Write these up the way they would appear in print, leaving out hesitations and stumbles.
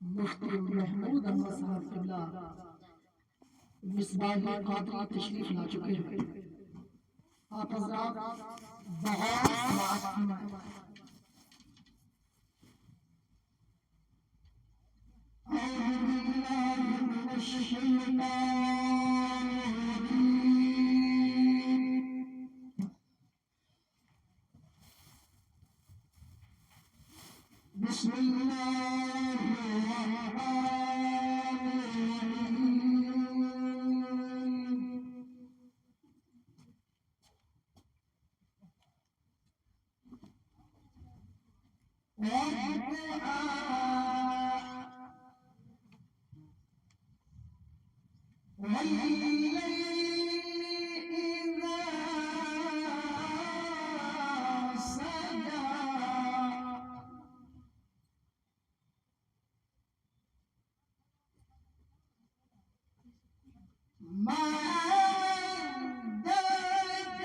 مفتی محمود احمد صاحب قبلہ مصباح قادری تشریف لا چکے ہیں. آپ حضرات بغیر سماعت فرمائیں. أعوذ بالله من الشيطان الرجيم. بسم الله الرحمن الرحيم. والليل إذا سجى ما ودعك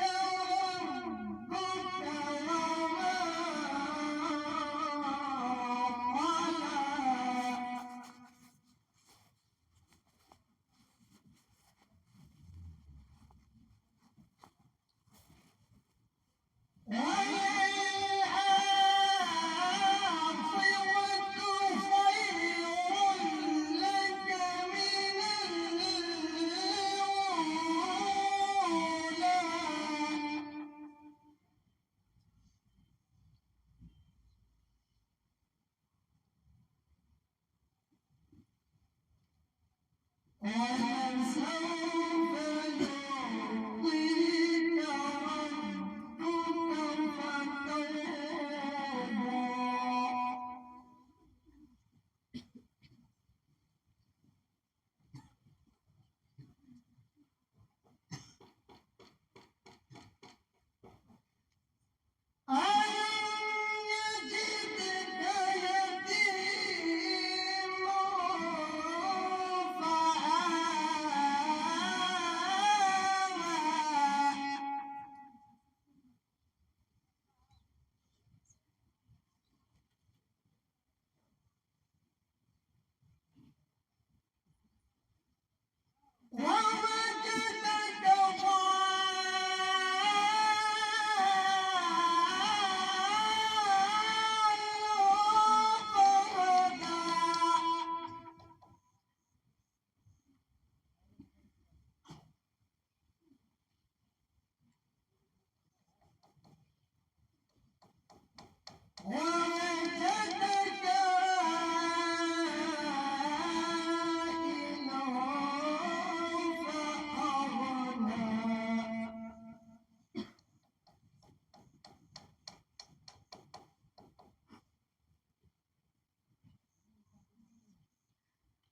ربك وما قلى. والآخرة خير لك من الأولى. ولسوف يعطيك ربك فترضى. ألم يجدك يتيما فآوى ووجدك ضالا فهدى. ووجدك عائلا فأغنى.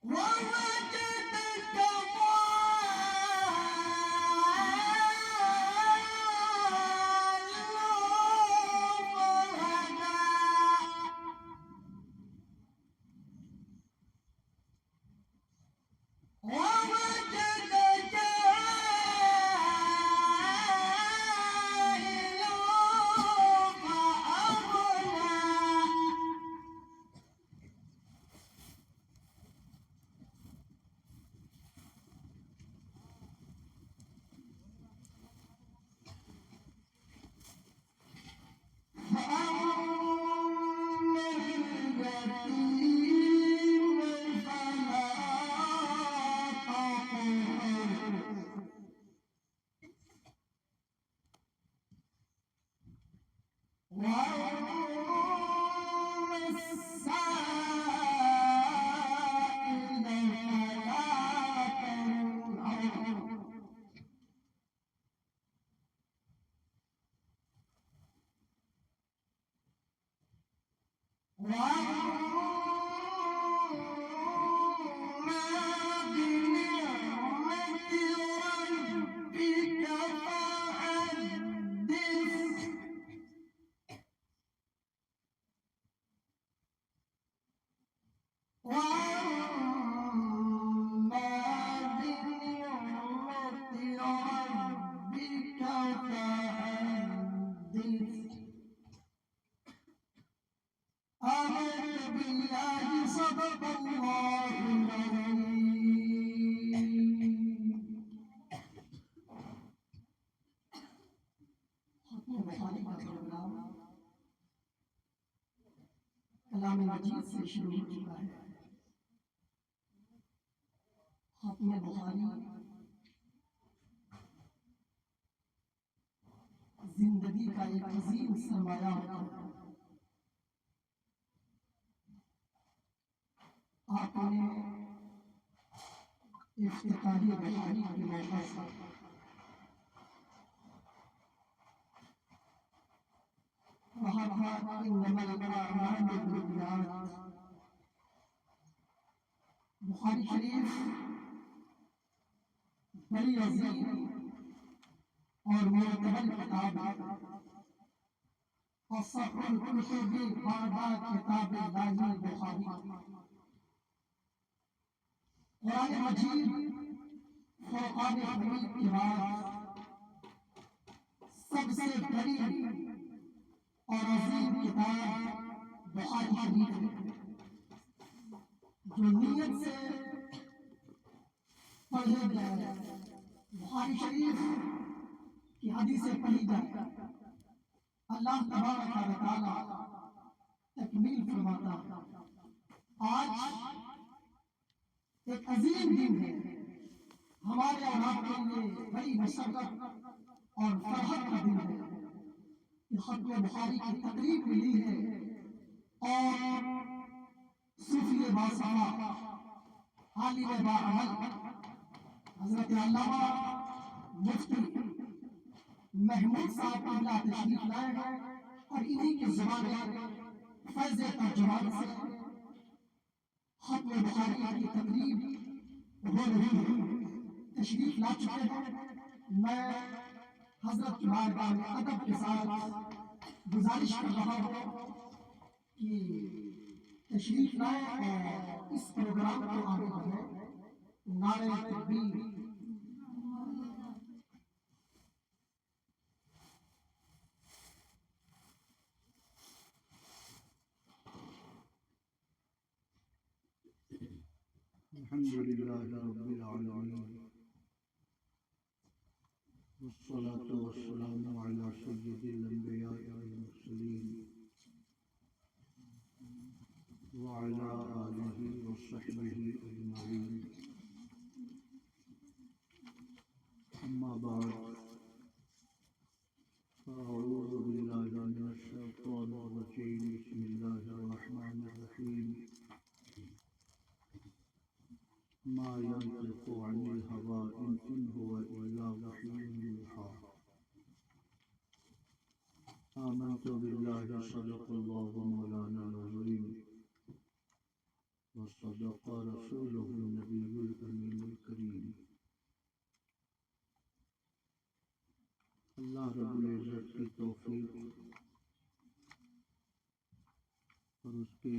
ووجدك ضالا فهدى. ووجدك عائلا فأغنى. فأما اليتيم فلا تقهر. وأما السائل فلا تنهر. وأما بنعمة ربك فحدث. وأما بنعمة ربك فحدث. أعوذ بالله. صدق الله مجید سے شروع ہو چکا ہے۔ ختم بخاری زندگی کا ایک عظیم سرمایہ ہوتا ہے۔ آپ نے افتتاحی بخاری کے موقع سے وہاں تھا انما الاعمال بالنیات۔ بخاری شریف بڑی عظیم اور معتبر کتاب ہے، اصح الکتب بعد کتاب اللہ بخاری۔ قرآن مجید فرقان حمید کے بعد سب سے بڑی اور عظیم کتاب بخاری شریف ہے، جو نیت سے پڑھے جائے، بخاری شریف کی حدیثیں پڑھی جائے، اللہ تبارک و تعالی تکمیل فرماتا ہے۔ آج ایک عظیم دن ہے، ہمارے اور آپ کے لیے بڑی مشرف اور فرحت کا دن ہے کہ ختم بخاری کی تقریب ملی ہے اور صوفی باصفا عالم باعمل حضرت علامہ مفتی محمود صاحب قبلہ تشریف لائے ہیں اور انہی کی زبان فیض ترجمان سے ختم بخاری کی تقریب ہو رہی ہے۔ تشریف لا چکے ہیں۔ میں حضرت کی بارگاہ میں ادب کے ساتھ گزارش کر رہا ہوں کہ تشریف لائیں اور اس پروگرام کو آگے بڑھائیں۔ نعرہ تکبیر۔ الحمد لله رب العالمين والصلاة والسلام على سيد الأنبياء والمرسلين وعلى آله وصحبه أجمعين، أما بعد، فأعوذ بالله من الشيطان الرجيم، بسم الله الرحمن الرحيم، ما ينطق عن الهوى إن هو إلا وحي يوحى، آمنت بالله صدق الله مولانا العظيم وصدق رسوله النبي الأمين الكريم۔ اللہ رب العزت کی توفیق اور اس کے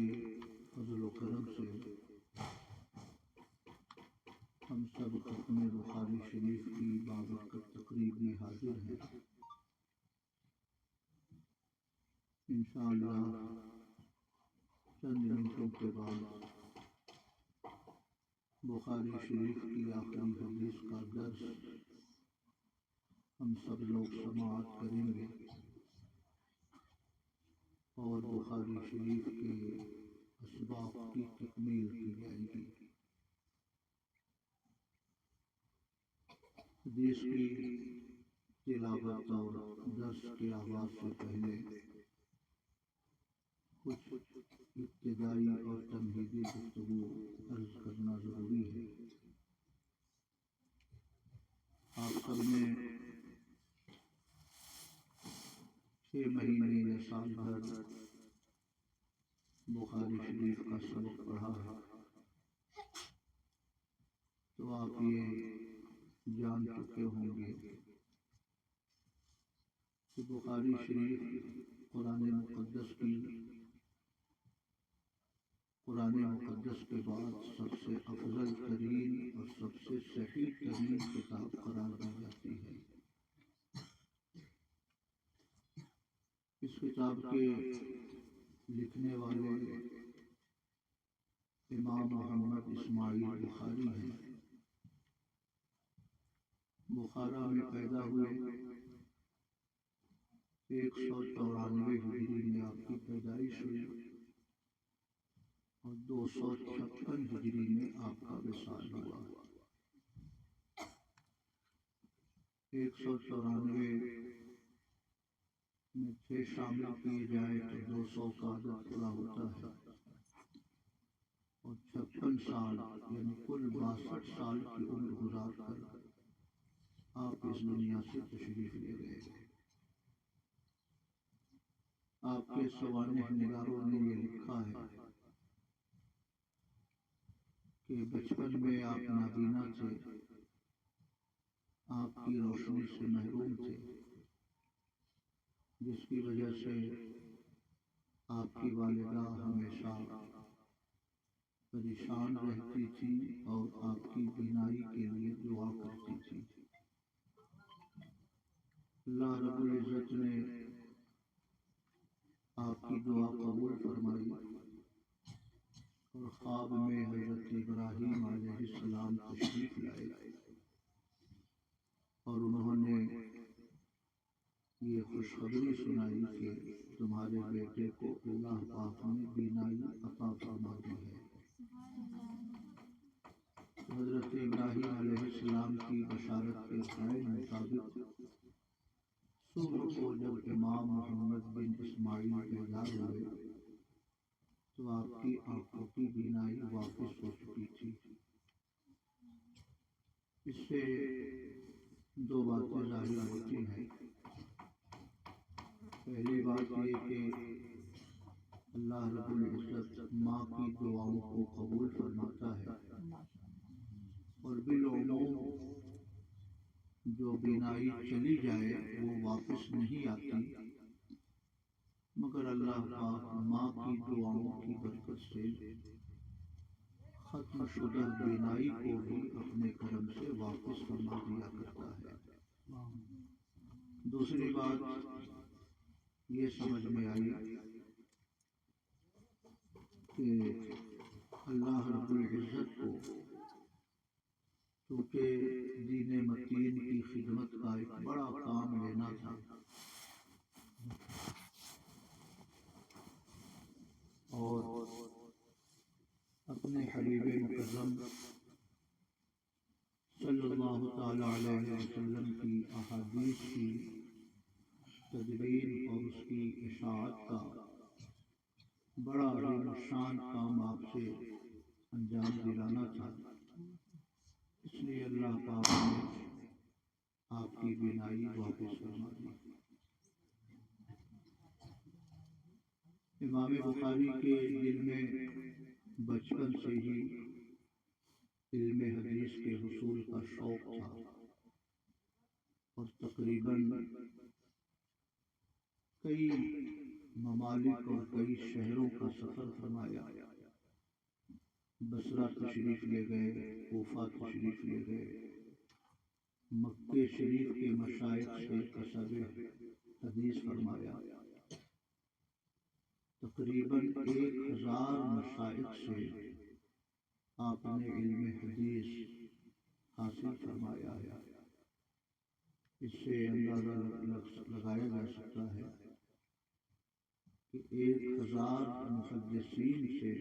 فضل و کرم سے ہم سب ختم بخاری شریف کی بابرکت تقریب میں حاضر ہیں۔ انشاءاللہ چند منٹوں کے بعد بخاری شریف کی آخری حدیث کا درس ہم سب لوگ سماعت کریں گے اور بخاری شریف کے اسباق کی تکمیل کی جائے گی۔ حدیث کی تلاوت اور درس کے آغاز سے پہلے کچھ ابتدائی اور تمہیدی گفتگو عرض کرنا ضروری ہے۔ آپ سب نے 6 مہینے یا سال بھر بخاری شریف کا سبق پڑھا ہے، تو آپ یہ جان چکے ہوں گے کہ بخاری شریف قرآن مقدس کے بعد سب سے افضل ترین اور سب سے صحیح ترین کتاب قرار دی جاتی ہے۔ اس کتاب کے لکھنے والے امام محمد اسماعیل بخاری ہیں۔ بخارا میں پیدا ہوئے، 194 ہجری میں آپ کی پیدائش ہوئی اور 256 ہجری میں آپ کا وصال ہوا۔ 194 میں 6 شامل کیے جائے تو 200 کا عدد پورا ہوتا ہے، اور 56 سال یعنی کل 62 سال کی عمر گزار کر آپ اس دنیا سے تشریف لے گئے۔ آپ کے سوانح نگاروں نے یہ لکھا ہے کہ بچپن میں آپ نابینا تھے، آپ کی روشنی سے محروم تھے، جس کی وجہ سے آپ کی والدہ ہمیشہ پریشان رہتی تھی اور آپ کی بینائی کے لیے دعا کرتی تھی۔ اللہ رب العزت نے آپ کی دعا قبول فرمائی اور خواب میں حضرت ابراہیم علیہ السلام تشریف لائے اور انہوں نے یہ خوشخبری سنائی کہ تمہارے بیٹے کو اللہ پاک نے بینائی عطا فرما دی ہے۔ حضرت ابراہیم علیہ السلام کی بشارت کے عین مطابق صبح کو جب امام محمد بن اسماعیل بیدار ہوئے تو آپ کی آنکھوں کی بینائی واپس ہو چکی تھی۔ اس سے 2 باتیں ظاہر ہوتی ہیں۔ پہلی بات یہ کہ اللہ رب العزت ماں کی دعاؤں کو قبول فرماتا ہے، اور بالعموم جو بینائی چلی جائے وہ واپس نہیں آتی، مگر اللہ پاک ماں کی دعاؤں کی برکت سے ختم شدہ بینائی کو بھی اپنے کرم سے واپس فرما دیا کرتا ہے۔ دوسری بات یہ سمجھ میں آئی کہ اللہ رب العزت کو چونکہ دین متین کی خدمت کا ایک بڑا کام لینا تھا، اور اپنے حبیب مکرم صلی اللہ تعالی علیہ وسلم کی احادیث کی تدوین اور اس کی اشاعت کا بڑا عظیم الشان کام آپ سے انجام دلانا تھا، اس لیے اللہ پاک نے آپ کی بینائی واپس فرما دی۔ امام بخاری کے دل میں بچپن سے ہی علم حدیث کے حصول کا شوق تھا، اور تقریباً کئی ممالک اور کئی شہروں کا سفر فرمایا۔ بصرہ تشریف لے گئے، کوفہ تشریف لے گئے، مکہ شریف کے مشائخ سے کسب حدیث فرمایا، تقریباً 1000 مشائخ سے آپ نے علم حدیث حاصل فرمایا ہے۔ اس سے اندازہ لگایا جا سکتا ہے کہ 1000 محدثین سے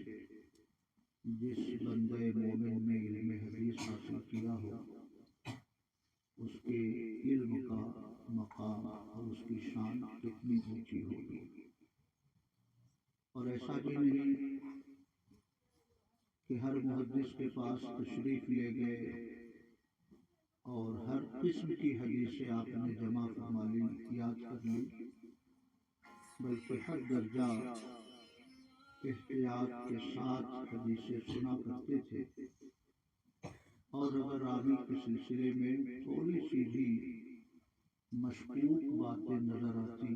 جس بندے مومن نے علم حدیث حاصل کیا ہو، اس کے علم کا مقام اور اس کی شان کتنی اونچی ہوگی۔ اور ایسا بھی نہیں کہ ہر محدث کے پاس تشریف لے گئے اور ہر قسم کی حدیثیں آپ نے جمع فرما لی، یاد کر لی، بلکہ ہر درجہ احتیاط کے ساتھ حدیثیں سنا کرتے تھے، اور اگر راوی کے سلسلے میں تھوڑی سی بھی مشکوک باتیں نظر آتی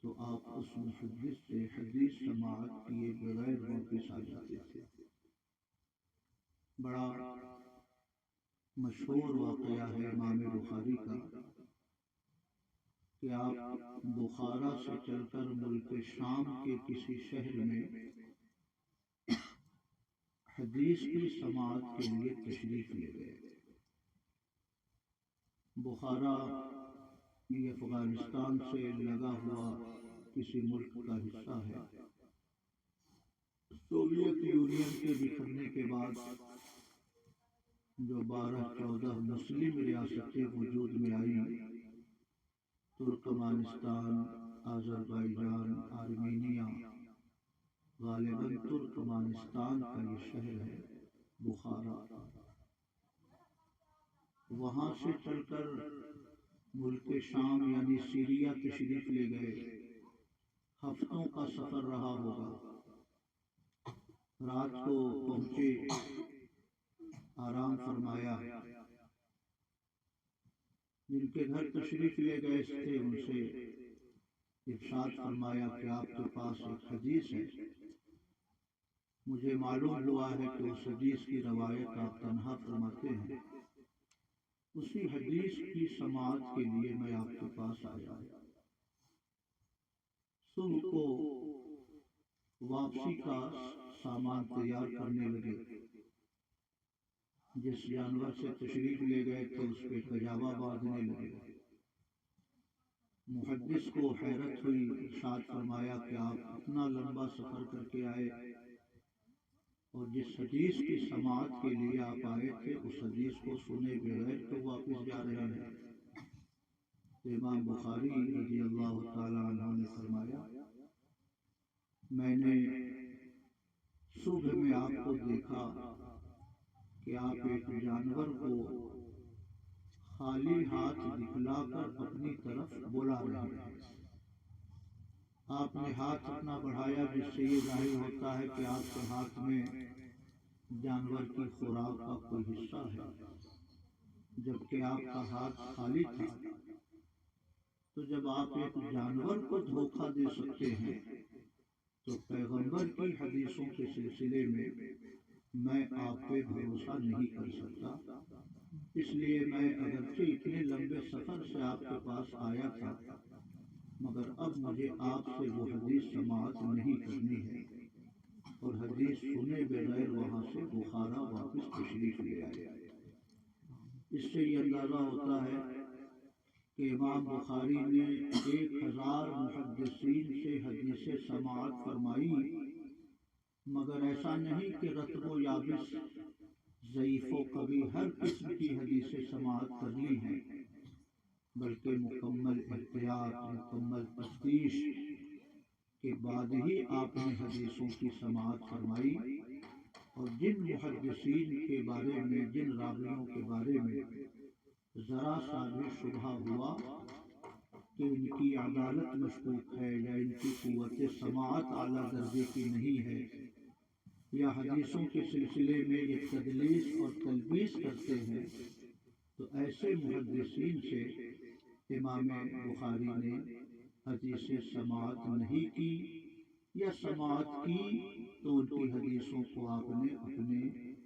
تو آپ اس محدث سے حدیث سماعت کیے بغیر واپس آ جاتے تھے۔ بڑا مشہور واقعہ ہے امام بخاری کا کہ آپ بخارا سے چل کر ملک شام کے کسی شہر میں حدیث کی سماعت کے لیے تشریف لے گئے۔ بخارا یہ افغانستان سے لگا ہوا کسی ملک کا حصہ ہے۔ سوویت یونین کے بکھرنے کے بعد جو 12-14 مسلم ریاستیں وجود میں آئی، ترکمانستان، آذربائیجان، آرمینیا، غالباً ترکمانستان کا یہ شہر ہے بخارا، وہاں سے چل کر ملک شام یعنی سیریا تشریف لے گئے۔ ہفتوں کا سفر رہا ہوگا، رات کو پہنچے، آرام فرمایا۔ جن کے گھر تشریف لے گئے تھے ان سے ارشاد فرمایا کہ آپ کے پاس ایک حدیث ہے، مجھے معلوم ہوا ہے کہ اس حدیث کی روایت آپ تنہا فرماتے ہیں، اسی حدیث کی سماعت کے لیے میں آپ کے پاس آیا۔ صبح کو واپسی کا سامان تیار کرنے لگے، جس جانور سے تشریف لے گئے تھے اس پہ کجاوا باندھنے لگے۔ محدث کو حیرت ہوئی، ارشاد فرمایا کہ آپ اتنا لمبا سفر کر کے آئے اور جس حدیث کی سماعت کے لیے آپ آئے تھے اس حدیث کو سنے بغیر تو واپس جا رہے ہیں۔ امام بخاری رضی اللہ تعالیٰ عنہ نے فرمایا، میں نے صبح میں آپ کو دیکھا کہ آپ ایک جانور کو خالی ہاتھ دکھلا کر اپنی طرف بلا رہے ہیں۔ آپ نے ہاتھ اپنا بڑھایا جس سے یہ ظاہر ہوتا ہے کہ آپ کے ہاتھ میں جانور کی خوراک کا کوئی حصہ ہے، جبکہ آپ کا ہاتھ خالی تھا۔ تو جب آپ ایک جانور کو دھوکہ دے سکتے ہیں تو پیغمبر کی حدیثوں کے سلسلے میں آپ پہ بھروسہ نہیں کر سکتا، اس لیے میں اگرچہ اتنے لمبے سفر سے آپ کے پاس آیا تھا مگر اب مجھے آپ سے وہ حدیث سماعت نہیں کرنی ہے، اور حدیث سنے بغیر وہاں سے بخارا واپس تشریف لے آئے۔ اس سے یہ اندازہ ہوتا ہے کہ امام بخاری نے 1000 محدثین سے حدیث سماعت فرمائی، مگر ایسا نہیں کہ رطب و یابس، ضعیف و قوی ہر قسم کی حدیث سماعت کر لی ہیں، بلکہ مکمل احتیاط، مکمل تفتیش کے بعد ہی آپ نے حدیثوں کی سماعت فرمائی، اور جن محدثین کے بارے میں، جن راویوں کے بارے میں ذرا سا بھی شبہ ہوا کہ ان کی عدالت مشکوک ہے یا ان کی قوت سماعت اعلیٰ درجے کی نہیں ہے، یا حدیثوں کے سلسلے میں یہ تدلیس اور تلبیس کرتے ہیں، تو ایسے محدثین سے امام بخاری نے حدیث سماعت نہیں کی، یا سماعت کی تو ان کی حدیثوں کو آپ نے اپنے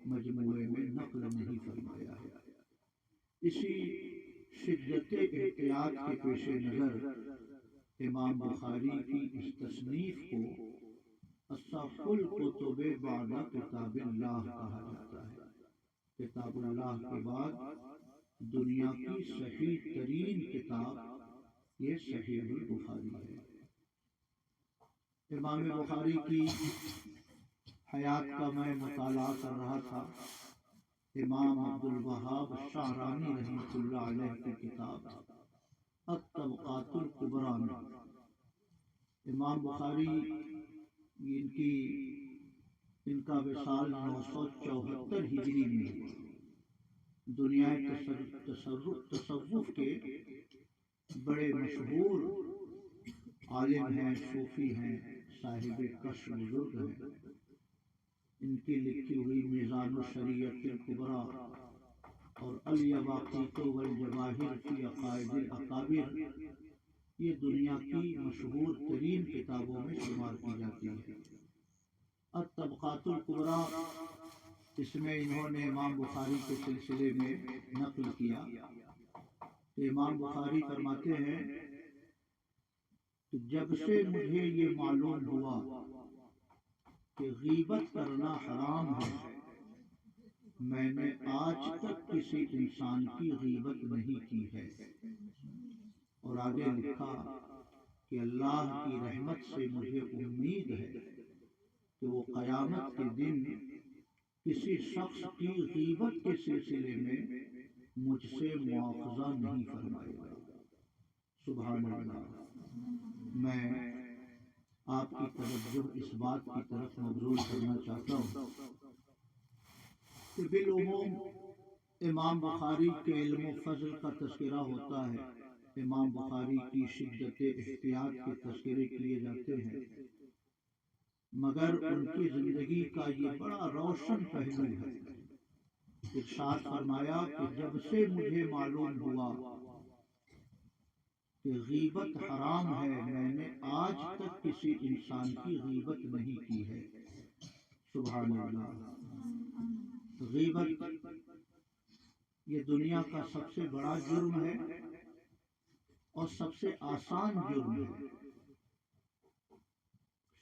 مجموعے میں نقل نہیں فرمایا ہے۔ اسی شدت احتیاط کے پیش نظر امام بخاری کی اس تصنیف کو اصح الکتب بعد کتاب اللہ کہا جاتا ہے۔ کتاب اللہ کے بعد دنیا کی صحیح ترین کتاب یہ صحیح البخاری ہے۔ امام بخاری کی حیات کا میں مطالعہ کر رہا تھا۔ امام عبد الوہاب شعرانی رحمۃ اللہ علیہ کی کتاب الطبقات الکبریٰ میں امام بخاری ان کا وصال 974 ہجری میں، دنیا تصوف کے بڑے مشہور عالم ہیں، صوفی ہیں، صاحب کشف بزرگ ہیں۔ ان کی لکھی ہوئی میزان الشریعت الکبریٰ اور الیواقیت والجواہر فی عقائد الاکابر یہ دنیا کی مشہور ترین کتابوں میں شمار کی جاتی ہے۔ الطبقات الکبریٰ، اس میں انہوں نے امام بخاری کے سلسلے میں نقل کیا کہ امام بخاری فرماتے ہیں کہ جب سے مجھے یہ معلوم ہوا کہ غیبت کرنا حرام ہے، میں نے آج تک کسی انسان کی غیبت نہیں کی ہے۔ اور آگے لکھا کہ اللہ کی رحمت سے مجھے امید ہے کہ وہ قیامت کے دن کسی شخص کی غیبت کے سلسلے میں مجھ سے مواخذہ نہیں فرمائے گا۔ سبحان اللہ۔ میں آپ کی توجہ اس بات کی طرف مبذول کرنا چاہتا ہوں کہ بالعموم امام بخاری کے علم و فضل کا تذکرہ ہوتا ہے، امام بخاری کی شدت احتیاط کے تذکرے کیے جاتے ہیں، مگر ان کی زندگی کا یہ بڑا روشن پہلو ہے۔ ارشاد فرمایا کہ جب سے مجھے معلوم ہوا کہ غیبت حرام ہے، میں نے آج تک کسی انسان کی غیبت نہیں کی ہے۔ سبحان اللہ۔ غیبت یہ دنیا کا سب سے بڑا جرم ہے اور سب سے آسان جرم ہے۔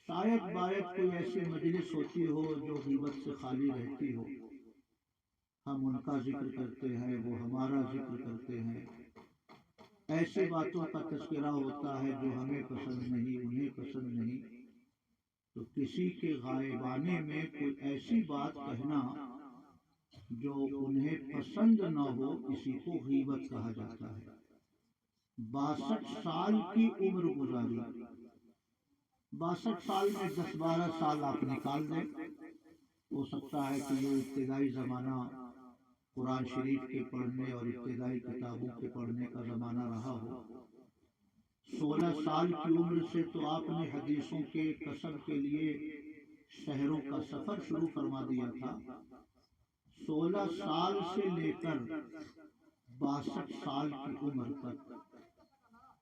شاید باید کوئی ایسی مجلس ہوتی ہو جو غیبت سے خالی رہتی ہو، ہم ان کا ذکر کرتے ہیں، وہ ہمارا ذکر کرتے ہیں، ایسی باتوں کا تذکرہ ہوتا ہے جو ہمیں پسند نہیں، انہیں پسند نہیں، تو کسی کے غائبانے میں کوئی ایسی بات کہنا جو انہیں پسند نہ ہو، اسی کو غیبت کہا جاتا ہے۔ 62 سال کی عمر گزاری، 62 سال میں 10-12 سال آپ نکال دیں، ہو سکتا ہے کہ یہ ابتدائی زمانہ قرآن شریف کے پڑھنے اور ابتدائی کتابوں کے پڑھنے کا زمانہ رہا ہو۔ 16 سال کی عمر سے تو آپ نے حدیثوں کے کسب کے لیے شہروں کا سفر شروع فرما دیا تھا۔ 16 سال سے لے کر 62 سال کی عمر تک،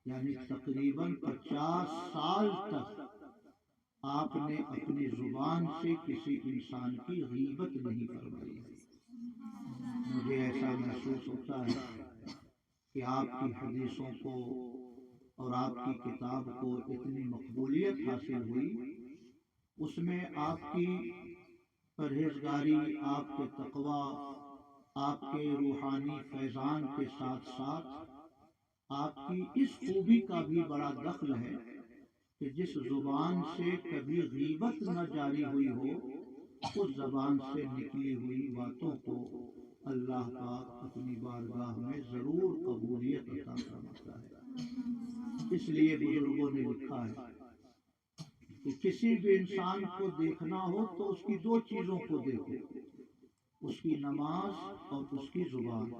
یعنی تقریباً 50 سال تک آپ نے اپنی زبان سے کسی انسان کی غیبت نہیں فرمائی۔ مجھے ایسا محسوس ہوتا ہے کہ آپ کی حدیثوں کو اور آپ کی کتاب کو اتنی مقبولیت حاصل ہوئی، اس میں آپ کی پرہیزگاری، آپ کے تقوی، آپ کے روحانی فیضان کے ساتھ ساتھ آپ کی اس خوبی کا بھی بڑا دخل ہے کہ جس زبان سے کبھی غیبت نہ جاری ہوئی ہو، اس زبان سے نکلی ہوئی باتوں کو اللہ پاک اپنی بارگاہ میں ضرور قبولیت عطا فرماتا ہے۔ اس لیے بزرگوں نے لکھا ہے کہ کسی بھی انسان کو دیکھنا ہو تو اس کی 2 چیزوں کو دیکھو، اس کی نماز اور اس کی زبان۔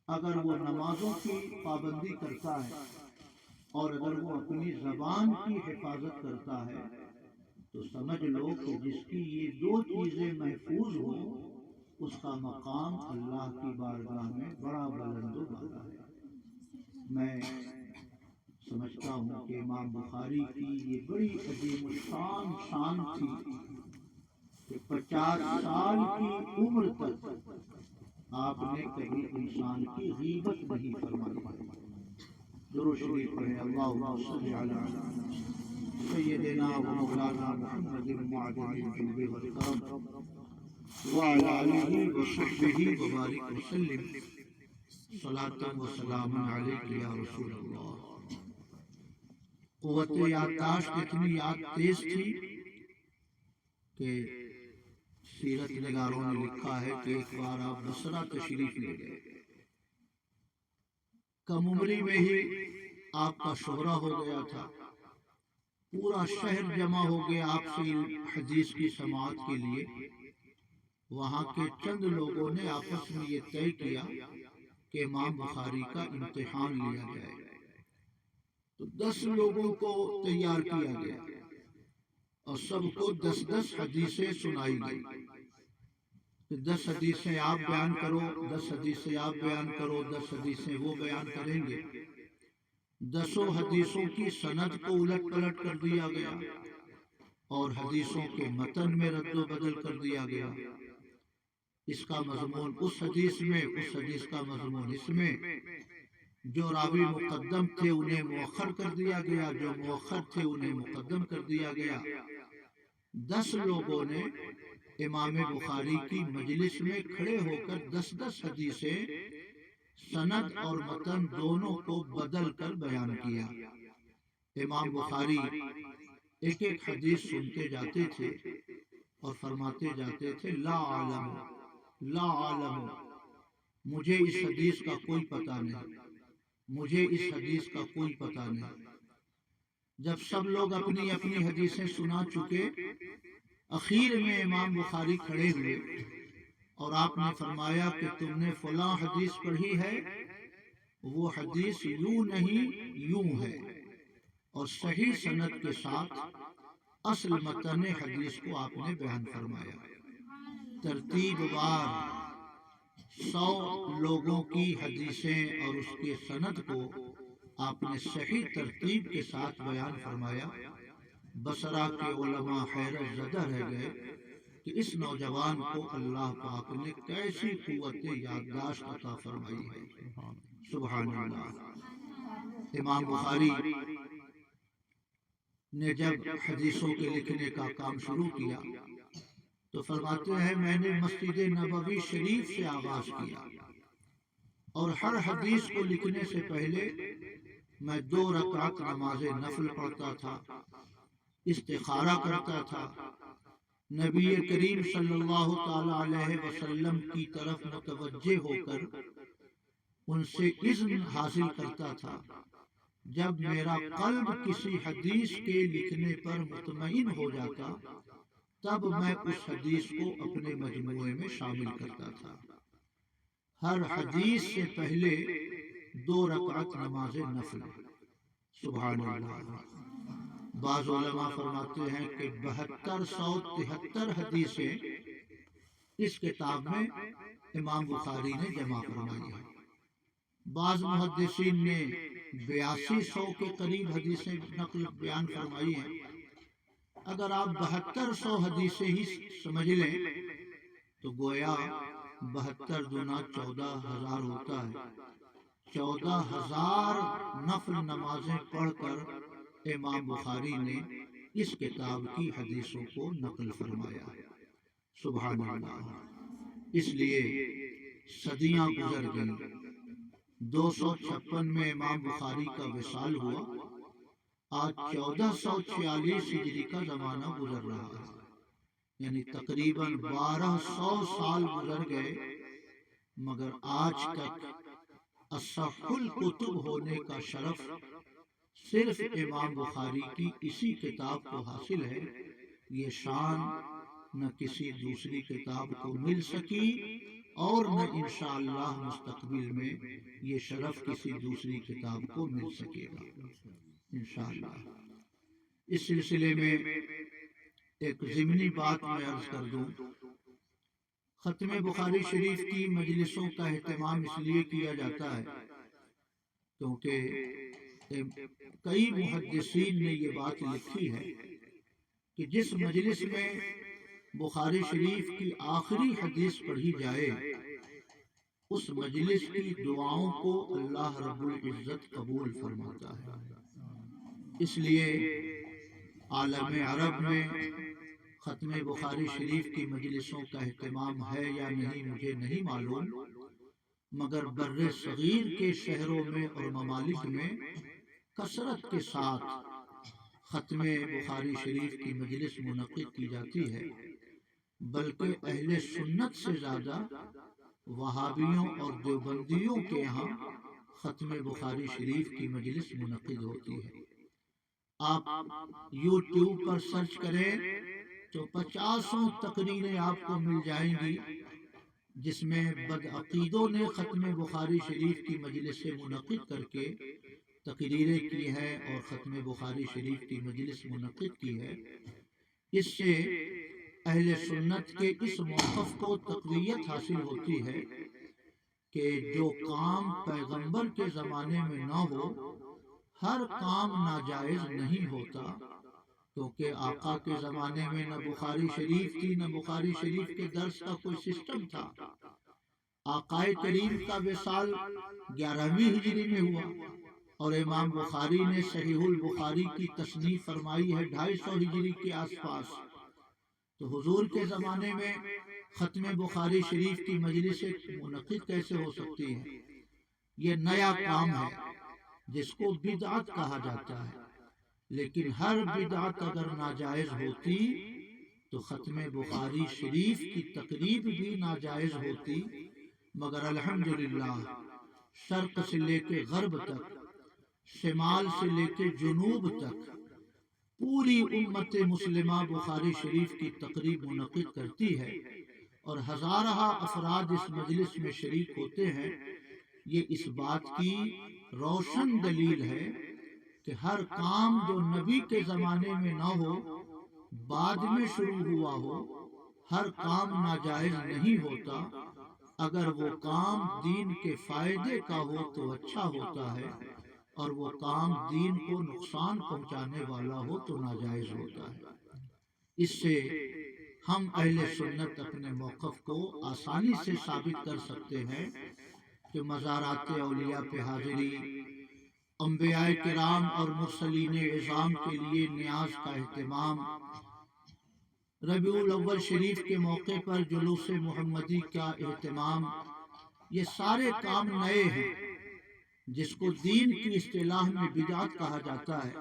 اگر وہ نمازوں کی پابندی کرتا ہے اور اگر وہ اپنی زبان کی حفاظت کرتا ہے تو سمجھ لو کہ جس کی یہ 2 چیزیں محفوظ ہوں، اس کا مقام اللہ کی بارگاہ میں بڑا بلند و بالا ہے۔ میں سمجھتا ہوں کہ امام بخاری کی یہ بڑی عظیم الشان شان تھی کہ 50 سال کی عمر تک آپ نے کبھی انسان کی غیبت نہیں فرمائی۔ درود شریف پڑھیں، اللہم صل علی سیدنا و مولانا محمد معدن الجود والکرم وعلی آلہ وصحبہ وبارک وسلم، صلاۃ و سلام علیک یا رسول اللہ۔ قوت یادداشت اتنی یاد تیز تھی کہ سیرت نگاروں نے لکھا ہے کہ ایک بار آپ بصرہ تشریف لے گئے، کم عمری میں ہی آپ کا شہرہ ہو گیا تھا، پورا شہر جمع ہو گیا آپ سے حدیث کی سماعت کے لیے۔ وہاں کے چند لوگوں نے آپس میں یہ طے کیا کہ امام بخاری کا امتحان لیا جائے، تو 10 لوگوں کو تیار کیا گیا اور سب کو 10 حدیثیں سنائی گئی کہ 10 حدیثیں آپ بیان کرو، 10 حدیثیں آپ بیان کرو، 10 حدیثیں وہ بیان کریں گے۔ 10 حدیثوں کی سند کو الٹ پلٹ کر دیا گیا اور حدیثوں کے متن میں رد و بدل کر دیا گیا۔ اس کا مضمون اس حدیث میں، اس حدیث کا مضمون اس میں، جو راوی مقدم تھے انہیں مؤخر کر دیا گیا، جو مؤخر تھے انہیں مقدم کر دیا گیا۔ 10 لوگوں نے امام بخاری کی مجلس میں کھڑے ہو کر 10 حدیثیں سند اور متن دونوں کو بدل کر بیان کیا۔ امام بخاری ایک ایک حدیث سنتے جاتے تھے اور فرماتے جاتے تھے لا عالم لا عالم، مجھے اس حدیث کا کوئی پتہ نہیں، مجھے اس حدیث کا کوئی پتہ نہیں۔ جب سب لوگ اپنی اپنی حدیثیں سنا چکے، اخیر میں امام بخاری کھڑے ہوئے اور آپ نے فرمایا کہ تم نے فلاں حدیث پڑھی ہے، وہ حدیث یوں نہیں یوں ہے، اور صحیح سند کے ساتھ اصل متن حدیث کو آپ نے بیان فرمایا۔ ترتیب وار 100 لوگوں کی حدیثیں اور اس کے سند کو آپ نے صحیح ترتیب کے ساتھ بیان فرمایا۔ بصرہ کے علماء حیرت زدہ رہ گئے کہ اس نوجوان کو اللہ پاک نے کیسی قوت یادداشت عطا فرمائی ہے۔ سبحان اللہ۔ امام بخاری نے جب حدیثوں کے لکھنے کا کام شروع کیا تو فرماتے ہیں میں نے مسجد نبوی شریف سے آغاز کیا، اور ہر حدیث کو لکھنے سے پہلے میں 2 رکعت نماز نفل پڑھتا تھا، استخارہ کرتا تھا، نبی کریم صلی اللہ تعالی علیہ وسلم کی طرف متوجہ ہو کر ان سے اذن حاصل کرتا تھا۔ جب میرا قلب کسی حدیث کے لکھنے پر مطمئن ہو جاتا تب میں اس حدیث کو اپنے مجموعے میں شامل کرتا تھا۔ ہر حدیث سے پہلے 2 رکعت نماز نفل۔ سبحان اللہ۔ بعض علماء فرماتے ہیں کہ 7273 حدیثیں اس کتاب میں امام بخاری نے جمع فرمائی ہیں۔ بعض محدثین نے 8200 کے قریب حدیثیں نقل بیان فرمائی ہیں۔ اگر آپ 7200 حدیثیں ہی سمجھ لیں تو گویا 72 دونا 14,000 ہوتا ہے۔ 14,000 نفل نمازیں پڑھ کر امام بخاری نے اس کتاب کی حدیثوں کو نقل فرمایا۔ سبحان اللہ۔ اس لیے صدیاں گزر گئیں۔ 256 میں امام بخاری کا وصال ہوا، آج 1446 ہجری کا زمانہ گزر رہا ہے، یعنی تقریباً 1200 سال گزر گئے، مگر آج تک اصح الکتب ہونے کا شرف صرف امام بخاری کی اسی کتاب کو حاصل ہے۔ یہ شان نہ کسی دوسری کتاب کو مل سکی اور نہ انشاءاللہ مستقبل میں یہ شرف کسی دوسری کتاب کو مل سکے گا انشاءاللہ۔ اس سلسلے میں ایک ضمنی بات میں عرض کر دوں، ختم بخاری شریف کی مجلسوں کا اہتمام اس لیے کیا جاتا ہے کیونکہ کئی محدثین نے یہ بات لکھی ہے کہ جس مجلس میں بخاری شریف کی آخری حدیث پڑھی جائے اس مجلس کی دعاؤں کو اللہ رب العزت قبول فرماتا ہے۔ اس لیے عالم عرب میں ختم بخاری شریف کی مجلسوں کا اہتمام ہے یا نہیں مجھے نہیں معلوم، مگر بر صغیر کے شہروں میں اور ممالک میں کثرت کے ساتھ ختم بخاری شریف کی مجلس منعقد کی جاتی ہے، بلکہ اہل سنت سے زیادہ وہابیوں اور دیوبندیوں کے یہاں ختم بخاری شریف کی مجلس منعقد ہوتی ہے۔ آپ یوٹیوب پر سرچ کریں تو 50 تقریریں آپ کو مل جائیں گی جس میں بدعقیدوں نے ختم بخاری شریف کی مجلس سے منعقد کر کے تقریریں کی ہے اور ختم بخاری شریف کی مجلس منعقد کی ہے۔ اس سے اہل سنت کے اس موقف کو تقویت حاصل ہوتی ہے کہ جو کام پیغمبر کے زمانے میں نہ ہو ہر کام ناجائز نہیں ہوتا، کیونکہ آقا کے زمانے میں نہ بخاری شریف تھی نہ بخاری شریف کے درس کا کوئی سسٹم تھا۔ آقا کریم کا وصال 11ویں ہجری میں ہوا اور امام بخاری نے صحیح البخاری کی تصنیف فرمائی ہے 250 ہجری کے آس پاس۔ تو حضور کے زمانے میں ختم بخاری شریف کی مجلس منعقد کیسے ہو سکتی ہے؟ یہ نیا کام ہے جس کو بدعت کہا جاتا ہے۔ لیکن ہر بدعت اگر ناجائز ہوتی تو ختم بخاری شریف کی تقریب بھی ناجائز ہوتی، مگر الحمدللہ شرق سے لے کے غرب تک، شمال سے لے کے جنوب تک پوری امت مسلمہ بخاری شریف کی تقریب منعقد کرتی ہے، اور ہزارہ افراد اس مجلس میں شریک ہوتے ہیں۔ یہ اس بات کی روشن دلیل ہے کہ ہر کام جو نبی کے زمانے میں نہ ہو، بعد میں شروع ہوا ہو، ہر کام ناجائز نہیں ہوتا۔ اگر وہ کام دین کے فائدے کا ہو تو اچھا ہوتا ہے، اور وہ کام دین کو نقصان پہنچانے والا ہو تو ناجائز ہوتا ہے۔ اس سے ہم اہل سنت اپنے موقف کو آسانی سے ثابت کر سکتے ہیں کہ مزارات اولیاء پہ حاضری، انبیاء کرام اور مرسلین عظام کے لیے نیاز کا اہتمام، ربیع الاول شریف کے موقع پر جلوس محمدی کا اہتمام، یہ سارے کام نئے ہیں جس کو دین کی اصطلاح میں بدعت کہا جاتا ہے،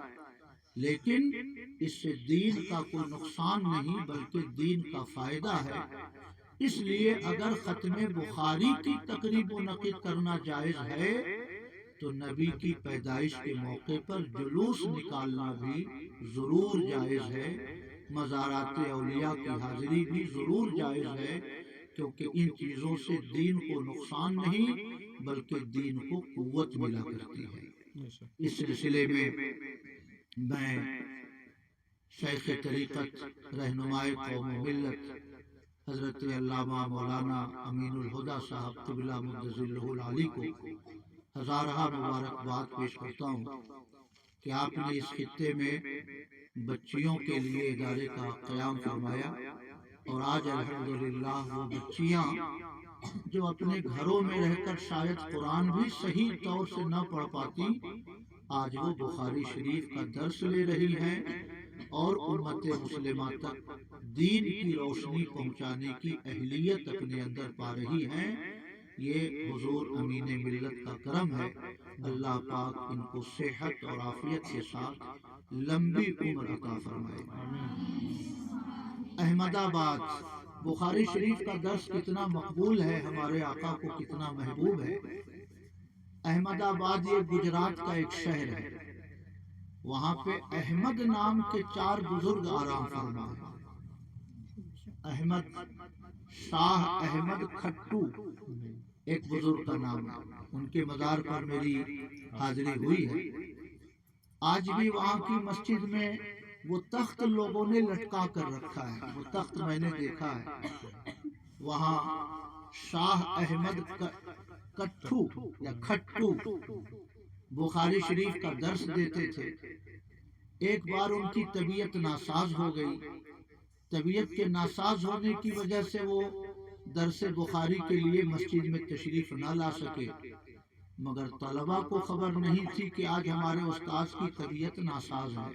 لیکن اس سے دین کا کوئی نقصان نہیں بلکہ دین کا فائدہ ہے۔ اس لیے اگر ختم بخاری کی تقریب منعقد کرنا جائز ہے تو نبی کی پیدائش کے موقع پر جلوس نکالنا بھی ضرور جائز ہے، مزارات اولیاء کی حاضری بھی ضرور جائز ہے، کیونکہ ان چیزوں سے دین کو نقصان نہیں بلکہ دین کو قوت ملا کرتی ہے۔ اس سلسلے میں میں شیخ طریقت، رہنمائے قوم و ملت، حضرت علامہ مولانا امین الہدیٰ صاحب قبلہ مقدس ذلہ العالی کو ہزارہ مبارکباد پیش کرتا ہوں کہ آپ نے اس خطے میں بچیوں کے لیے ادارے کا قیام فرمایا، اور آج الحمدللہ وہ بچیاں جو اپنے گھروں میں رہ کر شاید قرآن بھی صحیح طور سے نہ پڑھ پاتی، آج وہ بخاری شریف کا درس لے رہی ہیں اور امت مسلمہ تک دین کی روشنی پہنچانے کی اہلیت اپنے اندر پا رہی ہیں۔ یہ حضور امین ملت کا کرم ہے۔ اللہ پاک ان کو صحت اور عافیت کے ساتھ لمبی عمر عطا فرمائے۔ احمد آباد بخاری شریف کا درس کتنا مقبول ہے، ہمارے آقا کو کتنا محبوب ہے۔ احمد آباد یہ گجرات کا ایک شہر ہے، وہاں پہ احمد نام کے 4 بزرگ آرام فرما ہیں۔ احمد شاہ احمد کھٹو ایک بزرگ کا نام ہے، ان کے مزار پر میری حاضری ہوئی ہے۔ آج بھی وہاں کی مسجد میں وہ تخت لوگوں نے لٹکا کر رکھا ہے، وہ تخت میں نے دیکھا ہے۔ وہاں شاہ احمد کٹھو یا کھٹو بخاری شریف کا درس دیتے تھے۔ ایک بار ان کی طبیعت ناساز ہو گئی، طبیعت کے ناساز ہونے کی وجہ سے وہ درس بخاری کے لیے مسجد میں تشریف نہ لا سکے، مگر طلبہ کو خبر نہیں تھی کہ آج ہمارے استاذ کی طبیعت ناساز ہے۔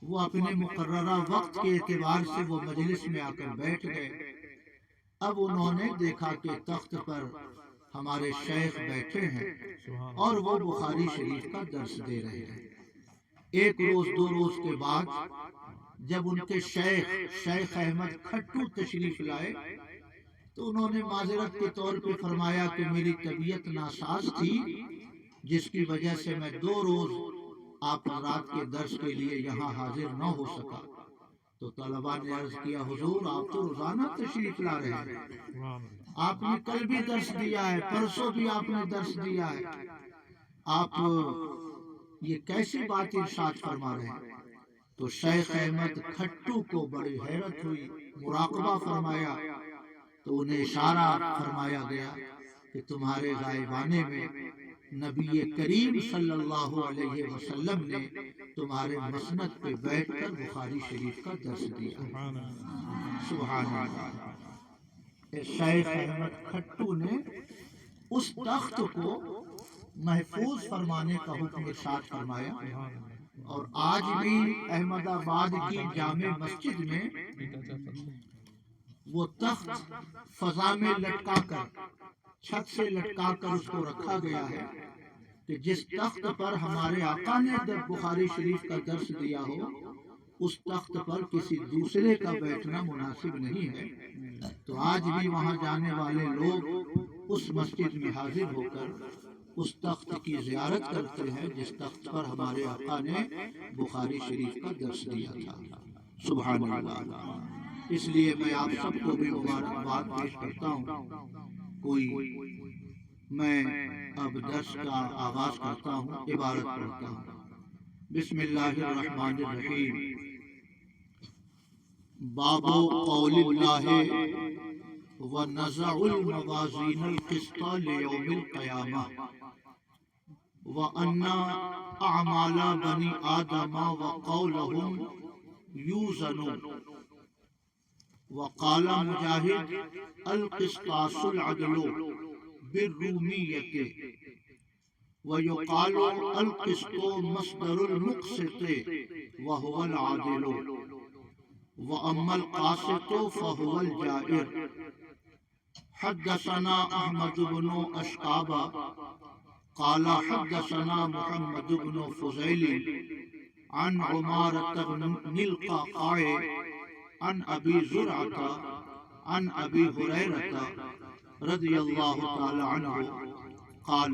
وہ اپنے مقررہ وقت کے اعتبار سے وہ مجلس میں آ کر بیٹھ گئے۔ اب انہوں نے دیکھا کہ تخت پر ہمارے شیخ بیٹھے ہیں اور وہ بخاری شریف کا درس دے رہے ہیں۔ ایک روز 2 روز کے بعد جب ان کے شیخ احمد کھٹو تشریف لائے تو انہوں نے معذرت کے طور پہ فرمایا کہ میری طبیعت ناساز تھی، جس کی وجہ سے میں 2 روز آپ حضرات کے درس کے لیے یہاں حاضر نہ ہو سکا۔ تو طلباء نے عرض کیا حضور آپ تو روزانہ تشریف لا رہے ہیں، آپ نے کل بھی درس دیا ہے، پرسوں بھی آپ نے درس دیا ہے، آپ یہ کیسی بات ارشاد فرما رہے ہیں؟ تو شیخ احمد کھٹو کو بڑی حیرت ہوئی، مراقبہ فرمایا تو انہیں اشارہ فرمایا گیا کہ تمہارے غائبانے میں نبی کریم صلی اللہ علیہ وسلم نے تمہارے مسند پہ بیٹھ کر بخاری شریف کا درس دیا۔ سبحان اللہ۔ شیخ احمد کھٹو نے اس تخت کو محفوظ فرمانے کا حکم ارشاد فرمایا، اور آج بھی احمد آباد کی جامع مسجد میں وہ تخت فضا میں لٹکا کر، چھت سے لٹکا کر اس کو رکھا گیا ہے، کہ جس تخت پر ہمارے آقا نے بخاری شریف کا درس دیا ہو اس تخت پر کسی دوسرے کا بیٹھنا مناسب نہیں ہے۔ تو آج بھی وہاں جانے والے لوگ اس مسجد میں حاضر ہو کر اس تخت کی زیارت کرتے ہیں جس تخت پر ہمارے آقا نے بخاری شریف کا درس دیا تھا۔ سبحان اللہ۔ اس لیے میں آپ سب کو بھی مبارکباد پیش کرتا ہوں۔ میں اب درس کا آغاز کرتا ہوں، عبارت پڑھتا ہوں۔ بسم اللہ الرحمن الرحیم۔ باب قول اللہ وَنَزَعُ الْمَوَازِينَ الْقِسْطَ لِيَوْمِ الْقِيَامَةِ وَأَنَّ أَعْمَالَ بَنِي آدَمَ وَقَوْلَهُمْ يُوزَنُ۔ وقال مجاہد القسطاس العدل بالرومیة ويقال القسط مصدر المقسط وهو العادل وأما القاسط فهو الجائر۔ حدثنا أحمد بن أشعب قال حدثنا محمد بن فضيل عن عمارة بن القعقاع عن أبي زرعة عن أبي هريرة رضي الله تعالى عنه قال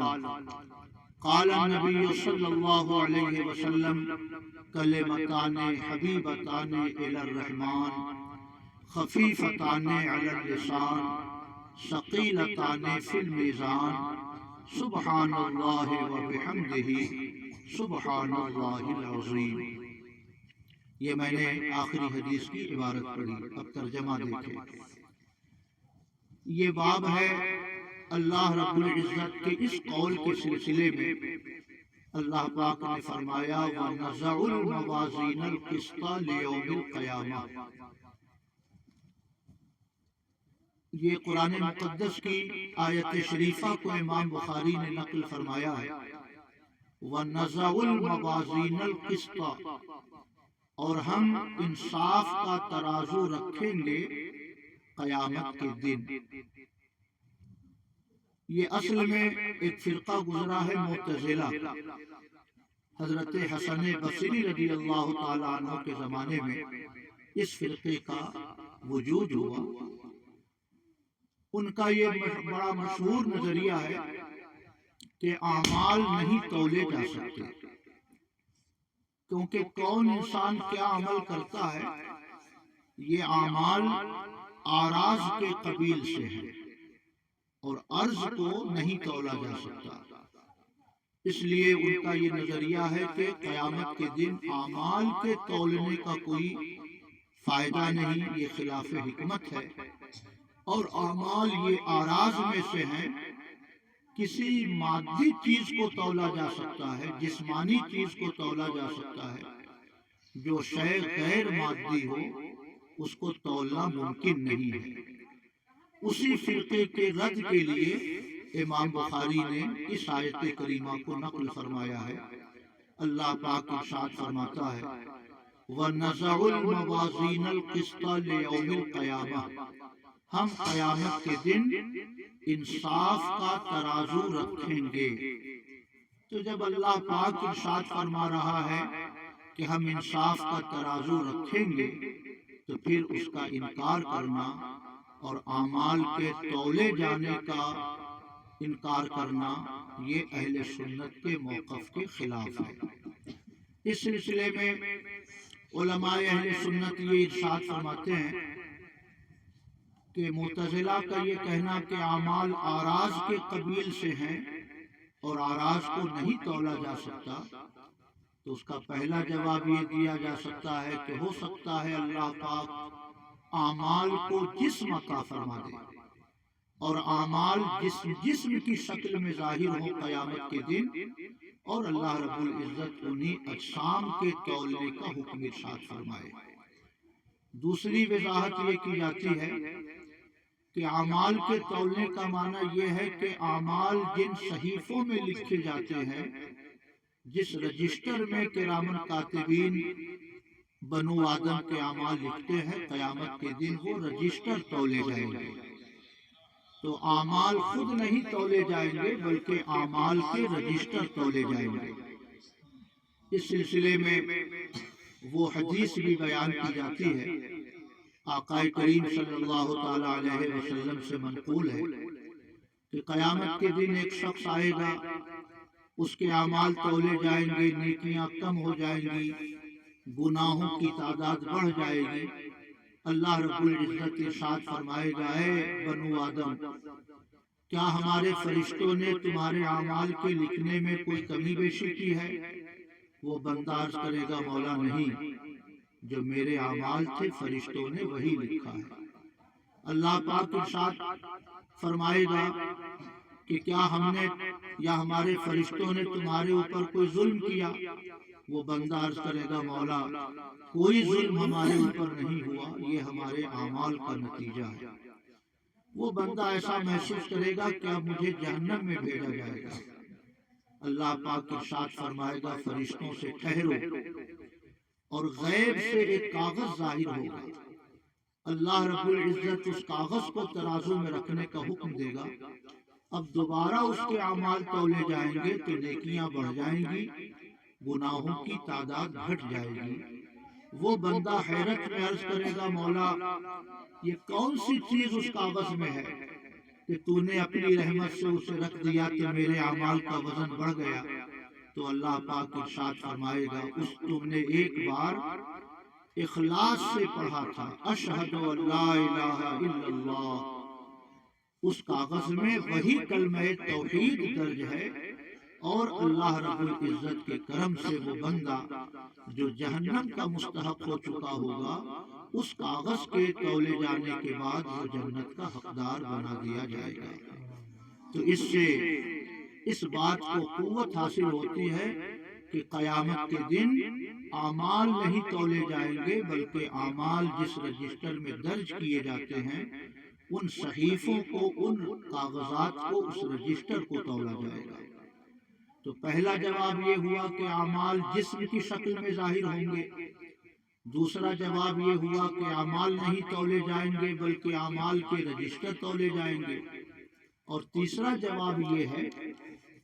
قال النبي صلى الله عليه وسلم كلمتان حبيبتان إلى الرحمن خفيفتان على اللسان ثقيلتان في الميزان سبحان الله وبحمده سبحان الله العظيم۔ یہ میں نے آخری حدیث کی عبارت پڑھی، اب ترجمہ دیکھیں۔ یہ باب ہے اللہ رب العزت کے اس قول کے سلسلے میں۔ اللہ پاک نے فرمایا وَنَزَعُ الْمَوَازِينَ الْقِسْطَ لِيَوْمِ الْقِيَامَةِ۔ یہ قرآن مقدس کی آیت شریفہ کو امام بخاری نے نقل فرمایا ہے۔ وَنَزَعُ الْمَوَازِينَ الْقِسْطَ، اور ہم انصاف کا ترازو رکھیں گے قیامت کے دن۔ یہ اصل میں ایک فرقہ گزرا ہے معتزلہ۔ حضرت حسن بصری رضی اللہ تعالیٰ عنہ کے زمانے میں اس فرقے کا وجود ہوا۔ ان کا یہ بڑا مشہور نظریہ ہے کہ اعمال نہیں تولے جا سکتے، کیونکہ کون انسان کیا عمل کرتا ہے یہ اعمال آراز کے قبیل سے ہے اور عرض کو نہیں تولا جا سکتا۔ اس لیے ان کا یہ نظریہ ہے کہ قیامت کے دن اعمال کے تولنے کا کوئی فائدہ نہیں، یہ خلاف حکمت ہے، اور اعمال یہ آراز میں سے ہیں۔ کسی مادی چیز کو تولا جا سکتا ہے، جسمانی چیز کو تولا جا سکتا ہے، جو شے غیر مادی ہو اس کو تولنا ممکن نہیں ہے۔ اسی فرقے کے رد کے لیے امام بخاری نے اس آیت کریمہ کو نقل فرمایا ہے۔ اللہ پاک ارشاد فرماتا ہے وَنَزَعُ الْمَوَازِينَ الْقِسْطَ لِيَوْمِ الْقِيَامَةِ، ہم قیامت کے دن انصاف کا ترازو رکھیں گے۔ تو جب اللہ پاک ارشاد فرما رہا ہے کہ ہم انصاف کا ترازو رکھیں گے تو پھر اس کا انکار کرنا اور اعمال کے تولے جانے کا انکار کرنا یہ اہل سنت کے موقف کے خلاف ہے۔ اس سلسلے میں علماء اہل سنت یہ ارشاد فرماتے ہیں کہ معتزلہ کا یہ کہنا کہ اعمال آراز کے قبیل سے ہیں اور آراز کو نہیں تولا جا سکتا، تو اس کا پہلا جواب یہ دیا جا سکتا ہے کہ ہو سکتا ہے اللہ پاک اعمال کو جسم عطا فرما دے اور اعمال جسم کی شکل میں ظاہر ہو قیامت کے دن، اور اللہ رب العزت انہیں اجسام کے تولنے کا حکم ارشاد فرمائے۔ دوسری وضاحت یہ کی جاتی ہے کہ اعمال کے تولنے کا معنی یہ ہے کہ اعمال جن صحیفوں میں لکھے جاتے ہیں، جس رجسٹر میں کرامن کاتبین بنو آدم کے اعمال لکھتے ہیں، قیامت کے دن وہ رجسٹر تولے جائیں گے۔ تو اعمال خود نہیں تولے جائیں گے بلکہ اعمال کے رجسٹر تولے جائیں گے۔ اس سلسلے میں وہ حدیث بھی بیان کی جاتی ہے، آقا کریم صلی اللہ تعالی علیہ وسلم سے منقول ہے کہ قیامت کے دن ایک شخص آئے گا، اس کے اعمال تولے جائیں گے، نیکیاں کم ہو جائیں گی، گناہوں کی تعداد بڑھ جائے گی۔ اللہ رب العزت ارشاد فرمائے گا، اے بنو آدم، کیا ہمارے فرشتوں نے تمہارے اعمال کے لکھنے میں کوئی کمی بیشی کی ہے؟ وہ بندہ عرض کرے گا، مولا نہیں، جو میرے اعمال تھے فرشتوں نے وہی لکھا ہے۔ اللہ پاک ارشاد فرمائے گا کہ کیا ہم نے یا ہمارے فرشتوں نے تمہارے اوپر کوئی ظلم کیا؟ وہ بندہ عرض کرے گا، مولا کوئی ظلم ہمارے اوپر نہیں ہوا، یہ ہمارے اعمال کا نتیجہ ہے۔ وہ بندہ ایسا محسوس کرے گا کہ اب مجھے جہنم میں بھیجا جائے گا۔ اللہ پاک ارشاد فرمائے گا، فرشتوں سے ٹھہرو، اور غیب سے ایک کاغذ ظاہر ہوگا۔ اللہ رب العزت اس کاغذ کو ترازو میں رکھنے کا حکم دے گا۔ اب دوبارہ اس کے اعمال تولے جائیں گے تو نیکیاں بڑھ جائیں گی، گناہوں کی تعداد گھٹ جائے گی۔ وہ بندہ حیرت میں عرض کرے گا، مولا یہ کون سی چیز اس کاغذ میں ہے کہ تو نے اپنی رحمت سے اسے رکھ دیا کہ میرے اعمال کا وزن بڑھ گیا؟ تو اللہ پاک ارشاد فرمائے گا، اس تم نے ایک بار اخلاص سے پڑھا تھا، اشہد ان لا الہ الا اللہ۔ اس کاغذ میں وہی کلمہ توحید درج ہے، اور اللہ رب العزت کے کرم سے وہ بندہ جو جہنم کا مستحق ہو چکا ہوگا، اس کاغذ کے تولے جانے کے بعد وہ جنت کا حقدار بنا دیا جائے گا۔ تو اس سے اس بات کو قوت حاصل ہوتی ہے کہ قیامت کے دن اعمال نہیں تولے جائیں گے بلکہ اعمال جس رجسٹر میں درج کیے جاتے ہیں، ان صحیفوں کو، ان کاغذات کو، اس رجسٹر کو تولا جائے گا۔ تو پہلا جواب یہ ہوا کہ اعمال جسم کی شکل میں ظاہر ہوں گے۔ دوسرا جواب یہ ہوا کہ اعمال نہیں تولے جائیں گے بلکہ اعمال کے رجسٹر تولے جائیں گے۔ اور تیسرا جواب یہ ہے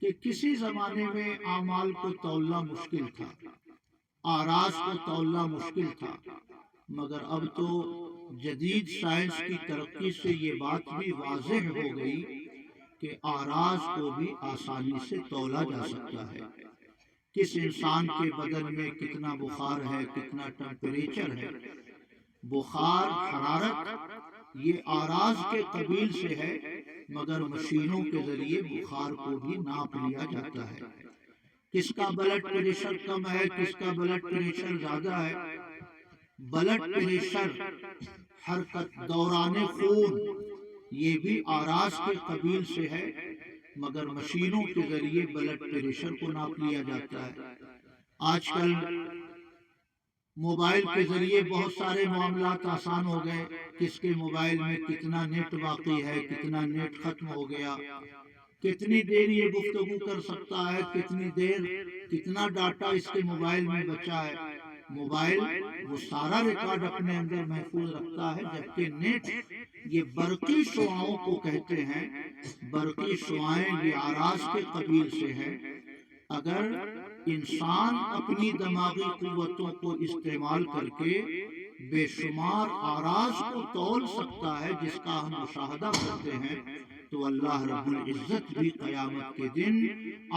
کہ کسی زمانے میں اعمال کو تولنا مشکل تھا، اعراض کو تولنا مشکل تھا، مگر اب تو جدید سائنس کی ترقی سے یہ بات بھی واضح ہو گئی کہ اعراض کو بھی آسانی سے تولا جا سکتا ہے۔ کس انسان کے بدن میں کتنا بخار ہے، کتنا ٹمپریچر ہے، بخار، حرارت، یہ اعراض کے قبیل سے ہے، مگر مشینوں کے ذریعے بخار کو بھی ناپ لیا جاتا ہے۔ کس کا بلڈ پریشر کم ہے، کس کا بلڈ پریشر زیادہ ہے، بلڈ پریشر، حرکت، دوران خون، یہ بھی اعراض کے قبیل سے ہے، مگر مشینوں کے ذریعے بلڈ پریشر کو ناپ لیا جاتا ہے۔ آج کل موبائل کے ذریعے بہت سارے معاملات آسان ہو گئے، کس کے موبائل میں کتنا نیٹ باقی ہے، کتنا نیٹ ختم ہو گیا، کتنی دیر یہ گفتگو کر سکتا ہے، کتنی دیر، کتنا ڈاٹا اس کے موبائل میں بچا ہے۔ موبائل وہ سارا ریکارڈ اپنے اندر محفوظ رکھتا ہے، جبکہ نیٹ یہ برقی شعاؤں کو کہتے ہیں۔ برقی شعائیں یہ اعراض کے قبیل سے ہیں۔ اگر انسان اپنی دماغی قوتوں کو استعمال کر کے بے شمار اعراض کو تول سکتا ہے جس کا ہم مشاہدہ کرتے ہیں، تو اللہ رب العزت بھی قیامت کے دن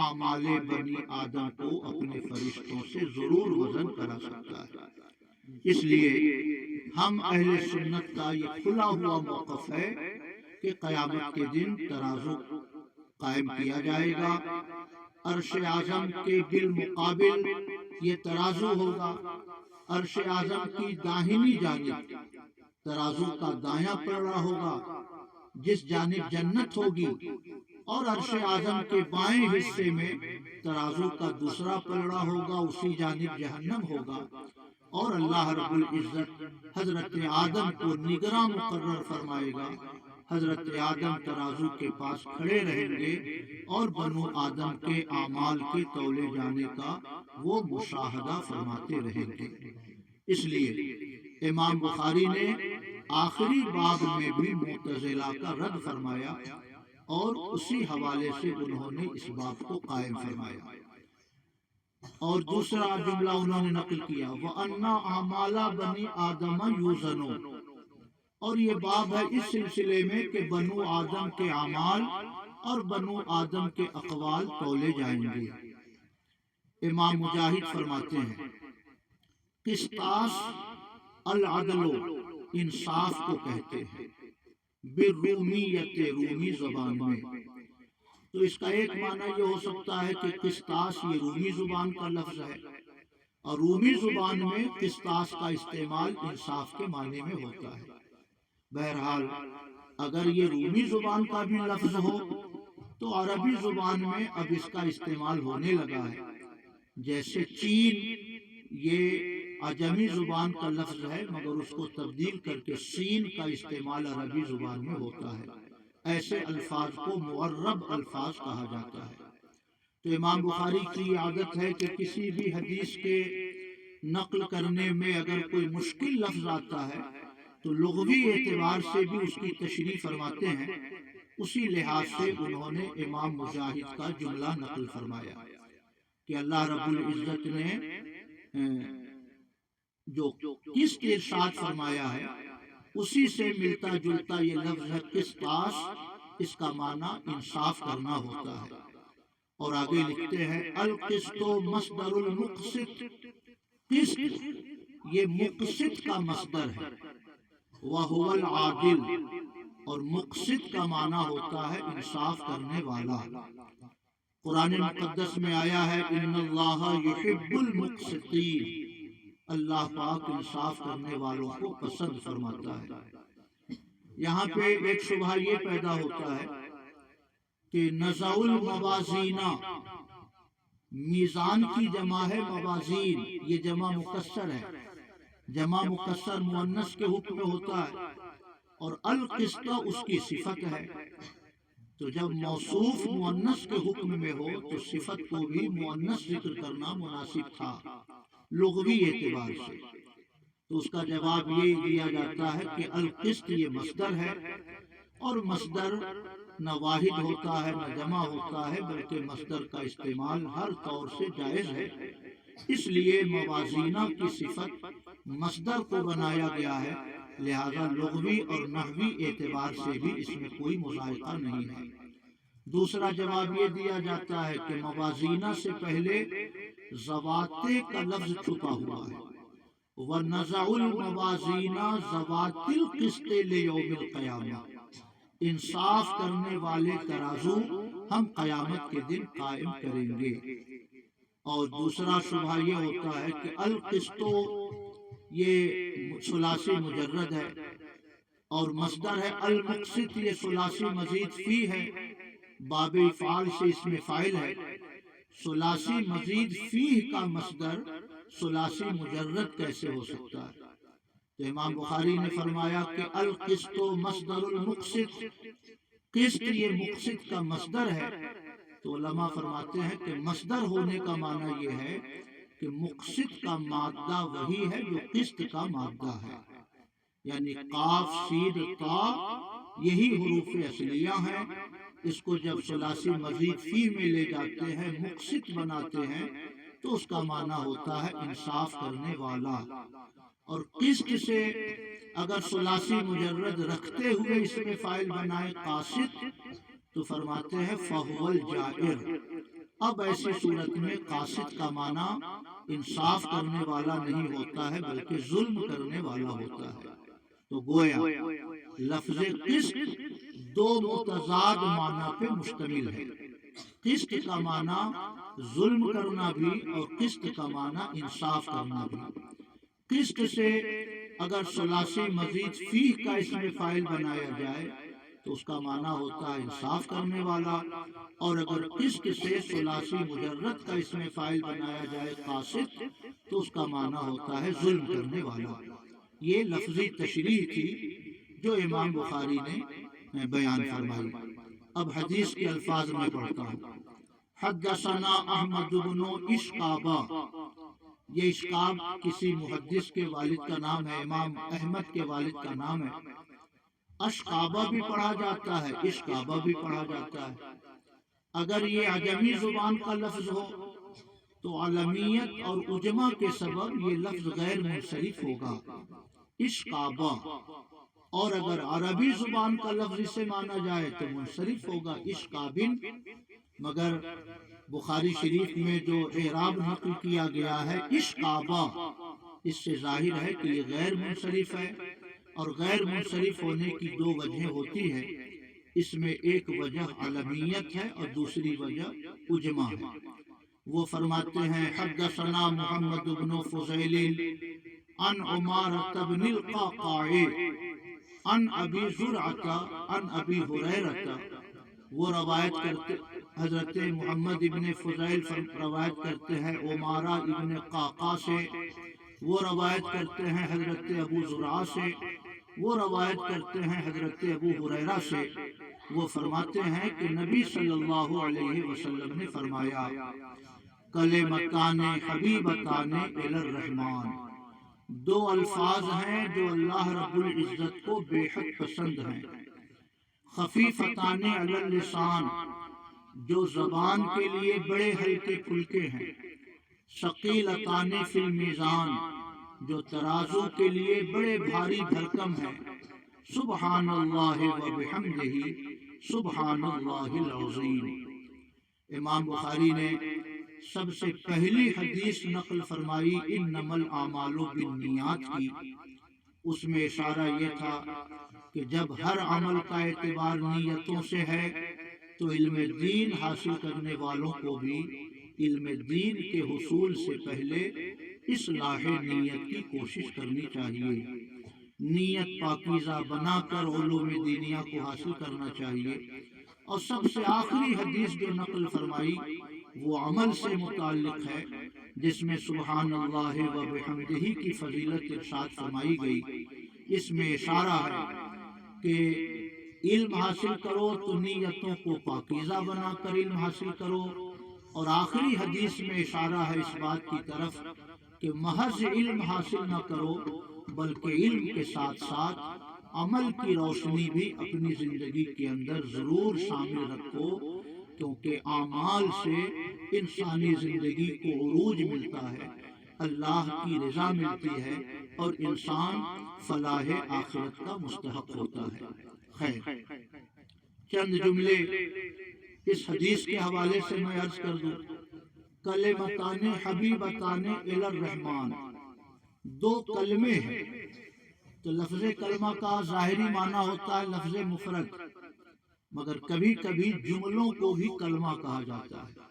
اعمال بنی آدم کو اپنے فرشتوں سے ضرور وزن کرا سکتا ہے۔ اس لیے ہم اہل سنت کا یہ کھلا ہوا موقف ہے کہ قیامت کے دن ترازو قائم کیا جائے گا، عرش اعظم کے بالمقابل یہ ترازو ہوگا۔ عرش اعظم کی داہنی جانب ترازو کا دایاں پلڑا ہوگا جس جانب جنت ہوگی، اور عرش اعظم کے بائیں حصے میں ترازو کا دوسرا پلڑا ہوگا، اسی جانب جہنم ہوگا۔ اور اللہ رب العزت حضرت آدم کو نگراں مقرر فرمائے گا۔ حضرت آدم ترازو کے پاس کھڑے رہیں گے اور بنو آدم کے اعمال کے تولے جانے کا وہ مشاہدہ فرماتے رہیں گے۔ اس لیے امام بخاری نے آخری باب میں بھی معتزلہ کا رد فرمایا اور اسی حوالے سے انہوں نے اس باب کو قائم فرمایا۔ اور دوسرا جملہ انہوں نے نقل کیا وَأَنَّ أَعْمَالَ بَنِي آدَمَ يُوزَنُ، اور یہ باب ہے اس سلسلے میں کہ بنو آدم کے اعمال اور بنو آدم کے اقوال تولے جائیں گے۔ امام مجاہد فرماتے ہیں قسطاس العدل، انصاف کو کہتے ہیں، بالرومیت، رومی زبان میں۔ تو اس کا ایک معنی یہ ہو سکتا ہے کہ قسطاس یہ رومی زبان کا لفظ ہے، اور رومی زبان میں قسطاس کا استعمال انصاف کے معنی میں ہوتا ہے۔ بہرحال اگر یہ رومی زبان کا بھی لفظ ہو تو عربی زبان میں اب اس کا استعمال ہونے لگا ہے، جیسے چین یہ عجمی زبان کا لفظ ہے مگر اس کو تبدیل کر کے سین کا استعمال عربی زبان میں ہوتا ہے۔ ایسے الفاظ کو معرب الفاظ کہا جاتا ہے۔ تو امام بخاری کی عادت ہے کہ کسی بھی حدیث کے نقل کرنے میں اگر کوئی مشکل لفظ آتا ہے تو لغوی اعتبار سے بھی اس کی تشریح فرماتے ہیں۔ اسی لحاظ سے انہوں نے امام مجاہد کا جملہ نقل فرمایا کہ اللہ رب العزت نے جو قسط ارشاد فرمایا ہے اسی سے ملتا جلتا یہ لفظ ہے قسطاس، اس کا معنی انصاف کرنا ہوتا ہے۔ اور آگے لکھتے ہیں القسط مصدر المقسط، قسط یہ مقسط کا مصدر ہے، وَهُوَ الْعَادِلُ، اور مقسط کا معنی ہوتا ہے انصاف کرنے والا۔ قرآن مقدس میں آیا ہے ان اللہ یحب المقسطین، اللہ پاک انصاف کرنے والوں کو پسند فرماتا ہے۔ یہاں پہ ایک شبہ یہ پیدا ہوتا ہے کہ نزع الموازین، میزان کی جمع ہے موازین، یہ جمع مکسر ہے، جمع مکسر مؤنث کے حکم میں ہوتا ہے، اور القسط اس کی صفت ہے۔ تو جب موصوف مؤنث کے حکم میں ہو تو صفت کو بھی مؤنث ذکر کرنا مناسب تھا لغوی اعتبار سے۔ تو اس کا جواب یہ دیا جاتا ہے کہ القسط یہ مصدر ہے، اور مصدر نہ واحد ہوتا ہے نہ جمع ہوتا ہے، بلکہ مصدر کا استعمال ہر طور سے جائز ہے۔ اس لیے موازینہ کی صفت مصدر کو بنایا گیا ہے، لہذا لغوی اور نحوی اعتبار سے بھی اس میں کوئی مذائقہ نہیں ہے۔ دوسرا جواب یہ دیا جاتا ہے کہ موازینہ سے پہلے زواتے کا لفظ چھپا ہوا ہے، وَنَزَعُ الْمَوَازِينَ ذَوَاتِ الْقِسْطِ لِيَوْمِ الْقِيَامَةِ، انصاف کرنے والے ترازو ہم قیامت کے دن قائم کریں گے۔ اور دوسرا شبہ یہ ہوتا ہے کہ القسط یہ ثلاثی مجرد ہے اور مصدر ہے، المقسط یہ ثلاثی مزید فی ہے، باب افعال سے اس میں فاعل ہے۔ ثلاثی مزید فی کا مصدر ثلاثی مجرد کیسے ہو سکتا ہے؟ تو امام بخاری نے فرمایا کہ القسط مصدر المقسط، قسط یہ مقسط کا مصدر ہے۔ تو علماء فرماتے ہیں کہ مصدر ہونے کا معنی یہ ہے کہ مقسط کا مادہ وہی ہے جو قسط کا مادہ ہے، یعنی قاف سید تا یہی حروف اصلیہ ہیں۔ اس کو جب ثلاثی مزید فی میں لے جاتے ہیں، مقسط بناتے ہیں، تو اس کا معنی ہوتا ہے انصاف کرنے والا۔ اور قسط سے اگر ثلاثی مجرد رکھتے ہوئے اس میں فاعل بنائے قاسط تو فرماتے ہیں فَهُوَ الْجَائِرُ۔ اب ایسی صورت میں قاسط کا معنی انصاف کرنے والا نہیں ہوتا ہے بلکہ ظلم کرنے والا ہوتا ہے۔ تو گویا لفظ قسط دو متضاد معنی پہ مشتمل ہے، قسط کا معنی ظلم کرنا بھی اور قسط کا معنی انصاف کرنا بھی۔ قسط سے اگر ثلاثی مزید فی کا اس میں فاعل بنایا جائے تو اس کا معنی ہوتا ہے انصاف کرنے والا، اور اگر قسط سے ثلاثی مجرد کا اس میں فاعل بنایا جائے قاسط تو اس کا معنی ہوتا ہے ظلم کرنے والا۔ یہ لفظی تشریح تھی جو امام بخاری نے بیان فرمائی۔ اب حدیث کے الفاظ میں پڑھتا ہوں۔ حدثنا احمد بن اشقابہ یہ اشکاب کسی محدث کے والد کا نام ہے، امام احمد کے والد کا نام ہے۔ اشکابہ بھی پڑھا جاتا ہے، اشکابہ بھی پڑھا جاتا ہے۔ اگر یہ عجمی زبان کا لفظ ہو تو عالمیت اور عجمہ کے سبب یہ لفظ غیر منصرف ہوگا، اشکابہ۔ اور اگر عربی زبان کا لفظ اسے مانا جائے تو منصرف ہوگا، اشکابن۔ مگر بخاری شریف میں جو اعراب نقل کیا گیا ہے اشکابہ، اس سے ظاہر ہے کہ یہ غیر منصرف ہے، اور غیر منصرف ہونے کی دو وجہیں ہوتی ہیں۔ اس میں ایک وجہ علمیت ہے اور دوسری وجہ عجمہ ہے۔ وہ فرماتے ہیں حدثنا محمد بن فضیل عن عمارة بن القعقاع عن ابی زرعۃ عن ابی ہریرہ۔ وہ روایت کرتے حضرت محمد ابن فضیل روایت کرتے ہیں عمارہ ابن قعقاع سے، وہ روایت کرتے ہیں حضرت ابو زرعہ سے، وہ روایت کرتے ہیں حضرت ابو ہریرہ سے۔ وہ فرماتے ہیں کہ نبی صلی اللہ علیہ وسلم نے فرمایا کلمتان حبیبتان الی الرحمن، دو الفاظ ہیں جو اللہ رب العزت کو بے حد پسند ہیں، خفیفتان علی اللسان، جو زبان کے لیے بڑے ہلکے پھلکے ہیں، ثقیلتان فی المیزان، جو ترازو کے لیے بڑے بھاری بھرکم ہیں، سبحان اللہ و بحمدہ سبحان اللہ العظیم۔ امام بخاری نے سب سے پہلی حدیث نقل فرمائی انما الاعمال بالنیات کی۔ اس میں اشارہ یہ تھا کہ جب ہر عمل کا اعتبار نیتوں سے ہے تو علم دین حاصل کرنے والوں کو بھی علم دین کے حصول سے پہلے اصلاح نیت کی کوشش کرنی چاہیے، نیت پاکیزہ بنا کر علوم دینیہ کو حاصل کرنا چاہیے۔ اور سب سے آخری حدیث جو نقل فرمائی وہ عمل سے متعلق ہے، جس میں سبحان اللہ و بحمدہ کی فضیلت ارشاد فرمائی گئی۔ اس میں اشارہ ہے کہ علم حاصل کرو تو نیتوں کو پاکیزہ بنا کر علم حاصل کرو، اور آخری حدیث میں اشارہ ہے اس بات کی طرف کہ محض علم حاصل نہ کرو بلکہ علم کے ساتھ ساتھ عمل کی روشنی بھی اپنی زندگی کے اندر ضرور شامل رکھو، کیونکہ اعمال سے انسانی زندگی کو عروج ملتا ہے، اللہ کی رضا ملتی ہے، اور انسان فلاح آخرت کا مستحق ہوتا ہے۔ خیر، چند جملے اس حدیث کے حوالے سے میں عرض کر دوں۔ کلمتان حبیبتان الی الرحمن، دو کلمے ہیں، تو لفظ کلمہ کا ظاہری معنی ہوتا ہے لفظ مفرد، مگر کبھی کبھی جملوں کو بھی کلمہ کہا جاتا ہے،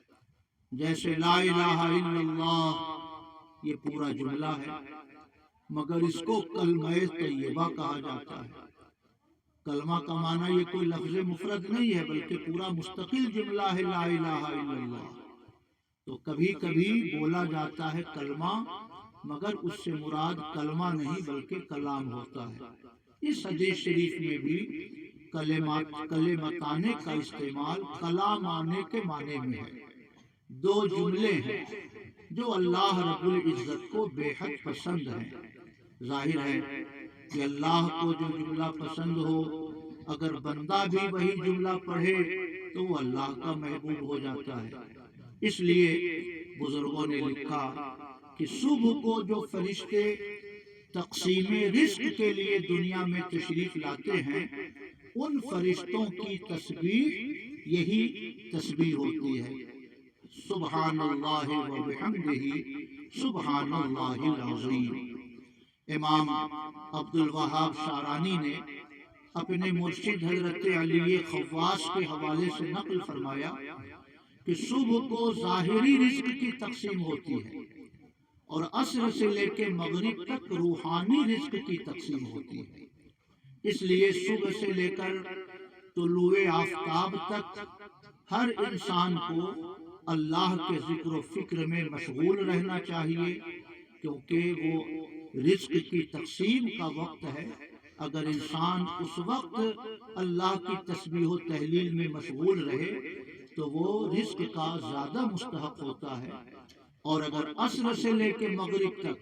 جیسے لا الہ الا اللہ، یہ پورا جملہ ہے مگر اس کو کلمہ طیبہ کہا جاتا ہے۔ کلمہ کا معنی یہ کوئی لفظ مفرد نہیں ہے بلکہ پورا مستقل جملہ ہے لا الہ الا اللہ۔ تو کبھی کبھی بولا جاتا ہے کلمہ، مگر اس سے مراد کلمہ نہیں بلکہ کلام ہوتا ہے۔ اس حدیث شریف میں بھی کلمتان کا استعمال کلام آنے کے معنی میں ہے۔ دو جملے ہیں جو اللہ رب العزت کو بے حد پسند ہیں۔ ظاہر ہے کہ اللہ کو جو جملہ پسند ہو، اگر بندہ بھی وہی جملہ پڑھے تو وہ اللہ کا محبوب ہو جاتا ہے۔ اس لیے بزرگوں نے لکھا کہ صبح کو جو فرشتے تقسیم رزق کے لیے دنیا میں تشریف لاتے ہیں، ان فرشتوں کی تسبیح یہی تسبیح ہوتی ہے، سبحان اللہ و بحمدہ سبحان اللہ العظیم۔ امام عبد الوہاب شارانی نے اپنے مرشد حضرت علی خواص کے حوالے سے نقل فرمایا کہ صبح کو ظاہری رزق کی تقسیم ہوتی ہے اور عصر سے لے کے مغرب تک روحانی رزق کی تقسیم ہوتی ہے۔ اس لیے صبح سے لے کر طلوع آفتاب تک ہر انسان کو اللہ کے ذکر و فکر میں مشغول رہنا چاہیے، کیونکہ وہ رزق کی تقسیم کا وقت ہے۔ اگر انسان اس وقت اللہ کی تسبیح و تہلیل میں مشغول رہے تو وہ رزق کا زیادہ مستحق ہوتا ہے، اور اگر عصر سے لے کے مغرب تک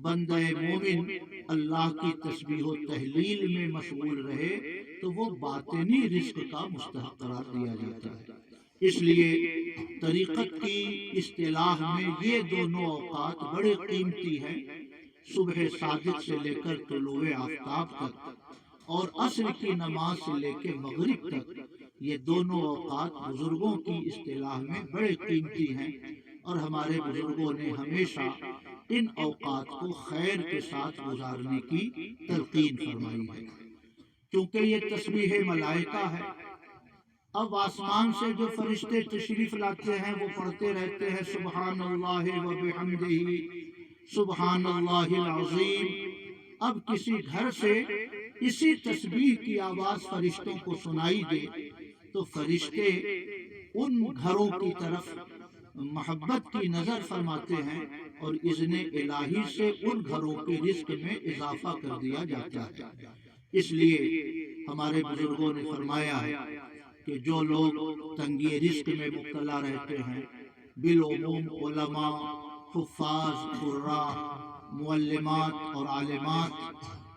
بندہ مومن اللہ کی تسبیح و تحلیل میں مشغول رہے تو وہ باطنی رزق کا مستحق قرار دیا جاتا ہے۔ اس لیے طریقت کی اصطلاح میں یہ دونوں اوقات بڑے قیمتی ہیں، صبح صادق سے لے کر طلوع آفتاب تک اور عصر کی نماز سے لے کے مغرب تک، یہ دونوں اوقات بزرگوں کی اصطلاح میں بڑے قیمتی ہیں، اور ہمارے بزرگوں نے ہمیشہ ان اوقات کو خیر کے ساتھ گزارنے کی تلقین فرمائی ہے۔ کیونکہ یہ تسبیح ملائکہ ہے، اب آسمان سے جو فرشتے تشریف لاتے ہیں وہ پڑھتے رہتے ہیں سبحان اللہ و بحمدہ، سبحان اللہ العظیم۔ اب کسی گھر سے اسی تسبیح کی آواز فرشتوں کو سنائی دے تو فرشتے ان گھروں کی طرف محبت کی نظر فرماتے ہیں اور اذن الہی سے ان گھروں کے رزق میں اضافہ کر دیا جاتا ہے۔ اس لیے ہمارے بزرگوں نے فرمایا ہے کہ جو لوگ تنگی رزق میں مبتلا رہتے ہیں، بالعموم علماء، حفاظ، قراء، معلمات اور عالمات،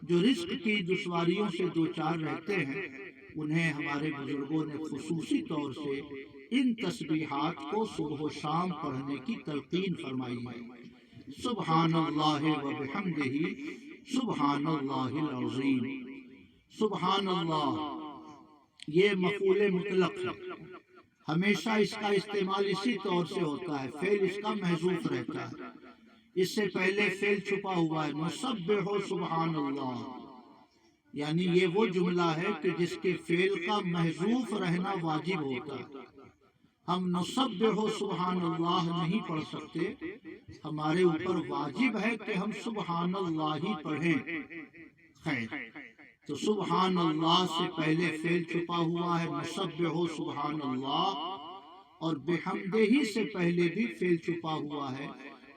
جو رزق کی دشواریوں سے دوچار رہتے ہیں، انہیں ہمارے بزرگوں نے خصوصی طور سے ان تسبیحات کو صبح و شام پڑھنے کی تلقین فرمائی ہے۔ سبحان اللہ و بحمدہ، سبحان اللہ العظیم۔ سبحان اللہ یہ مفعول مطلق ہے، ہمیشہ اس کا استعمال اسی طور سے ہوتا ہے، فعل اس کا محذوف رہتا ہے۔ اس سے پہلے فعل چھپا ہوا ہے، نسبح سبحان اللہ، یعنی یہ وہ جملہ ہے کہ جس کے فعل کا محذوف رہنا واجب ہوتا ہے۔ ہم نسبح سبحان اللہ نہیں پڑھ سکتے، ہمارے اوپر واجب ہے کہ ہم سبحان اللہ ہی پڑھیں۔ خیر، تو سبحان اللہ سے پہلے فعل چھپا ہوا ہے نسبح سبحان اللہ، اور بحمدہ سے پہلے بھی فعل چھپا ہوا ہے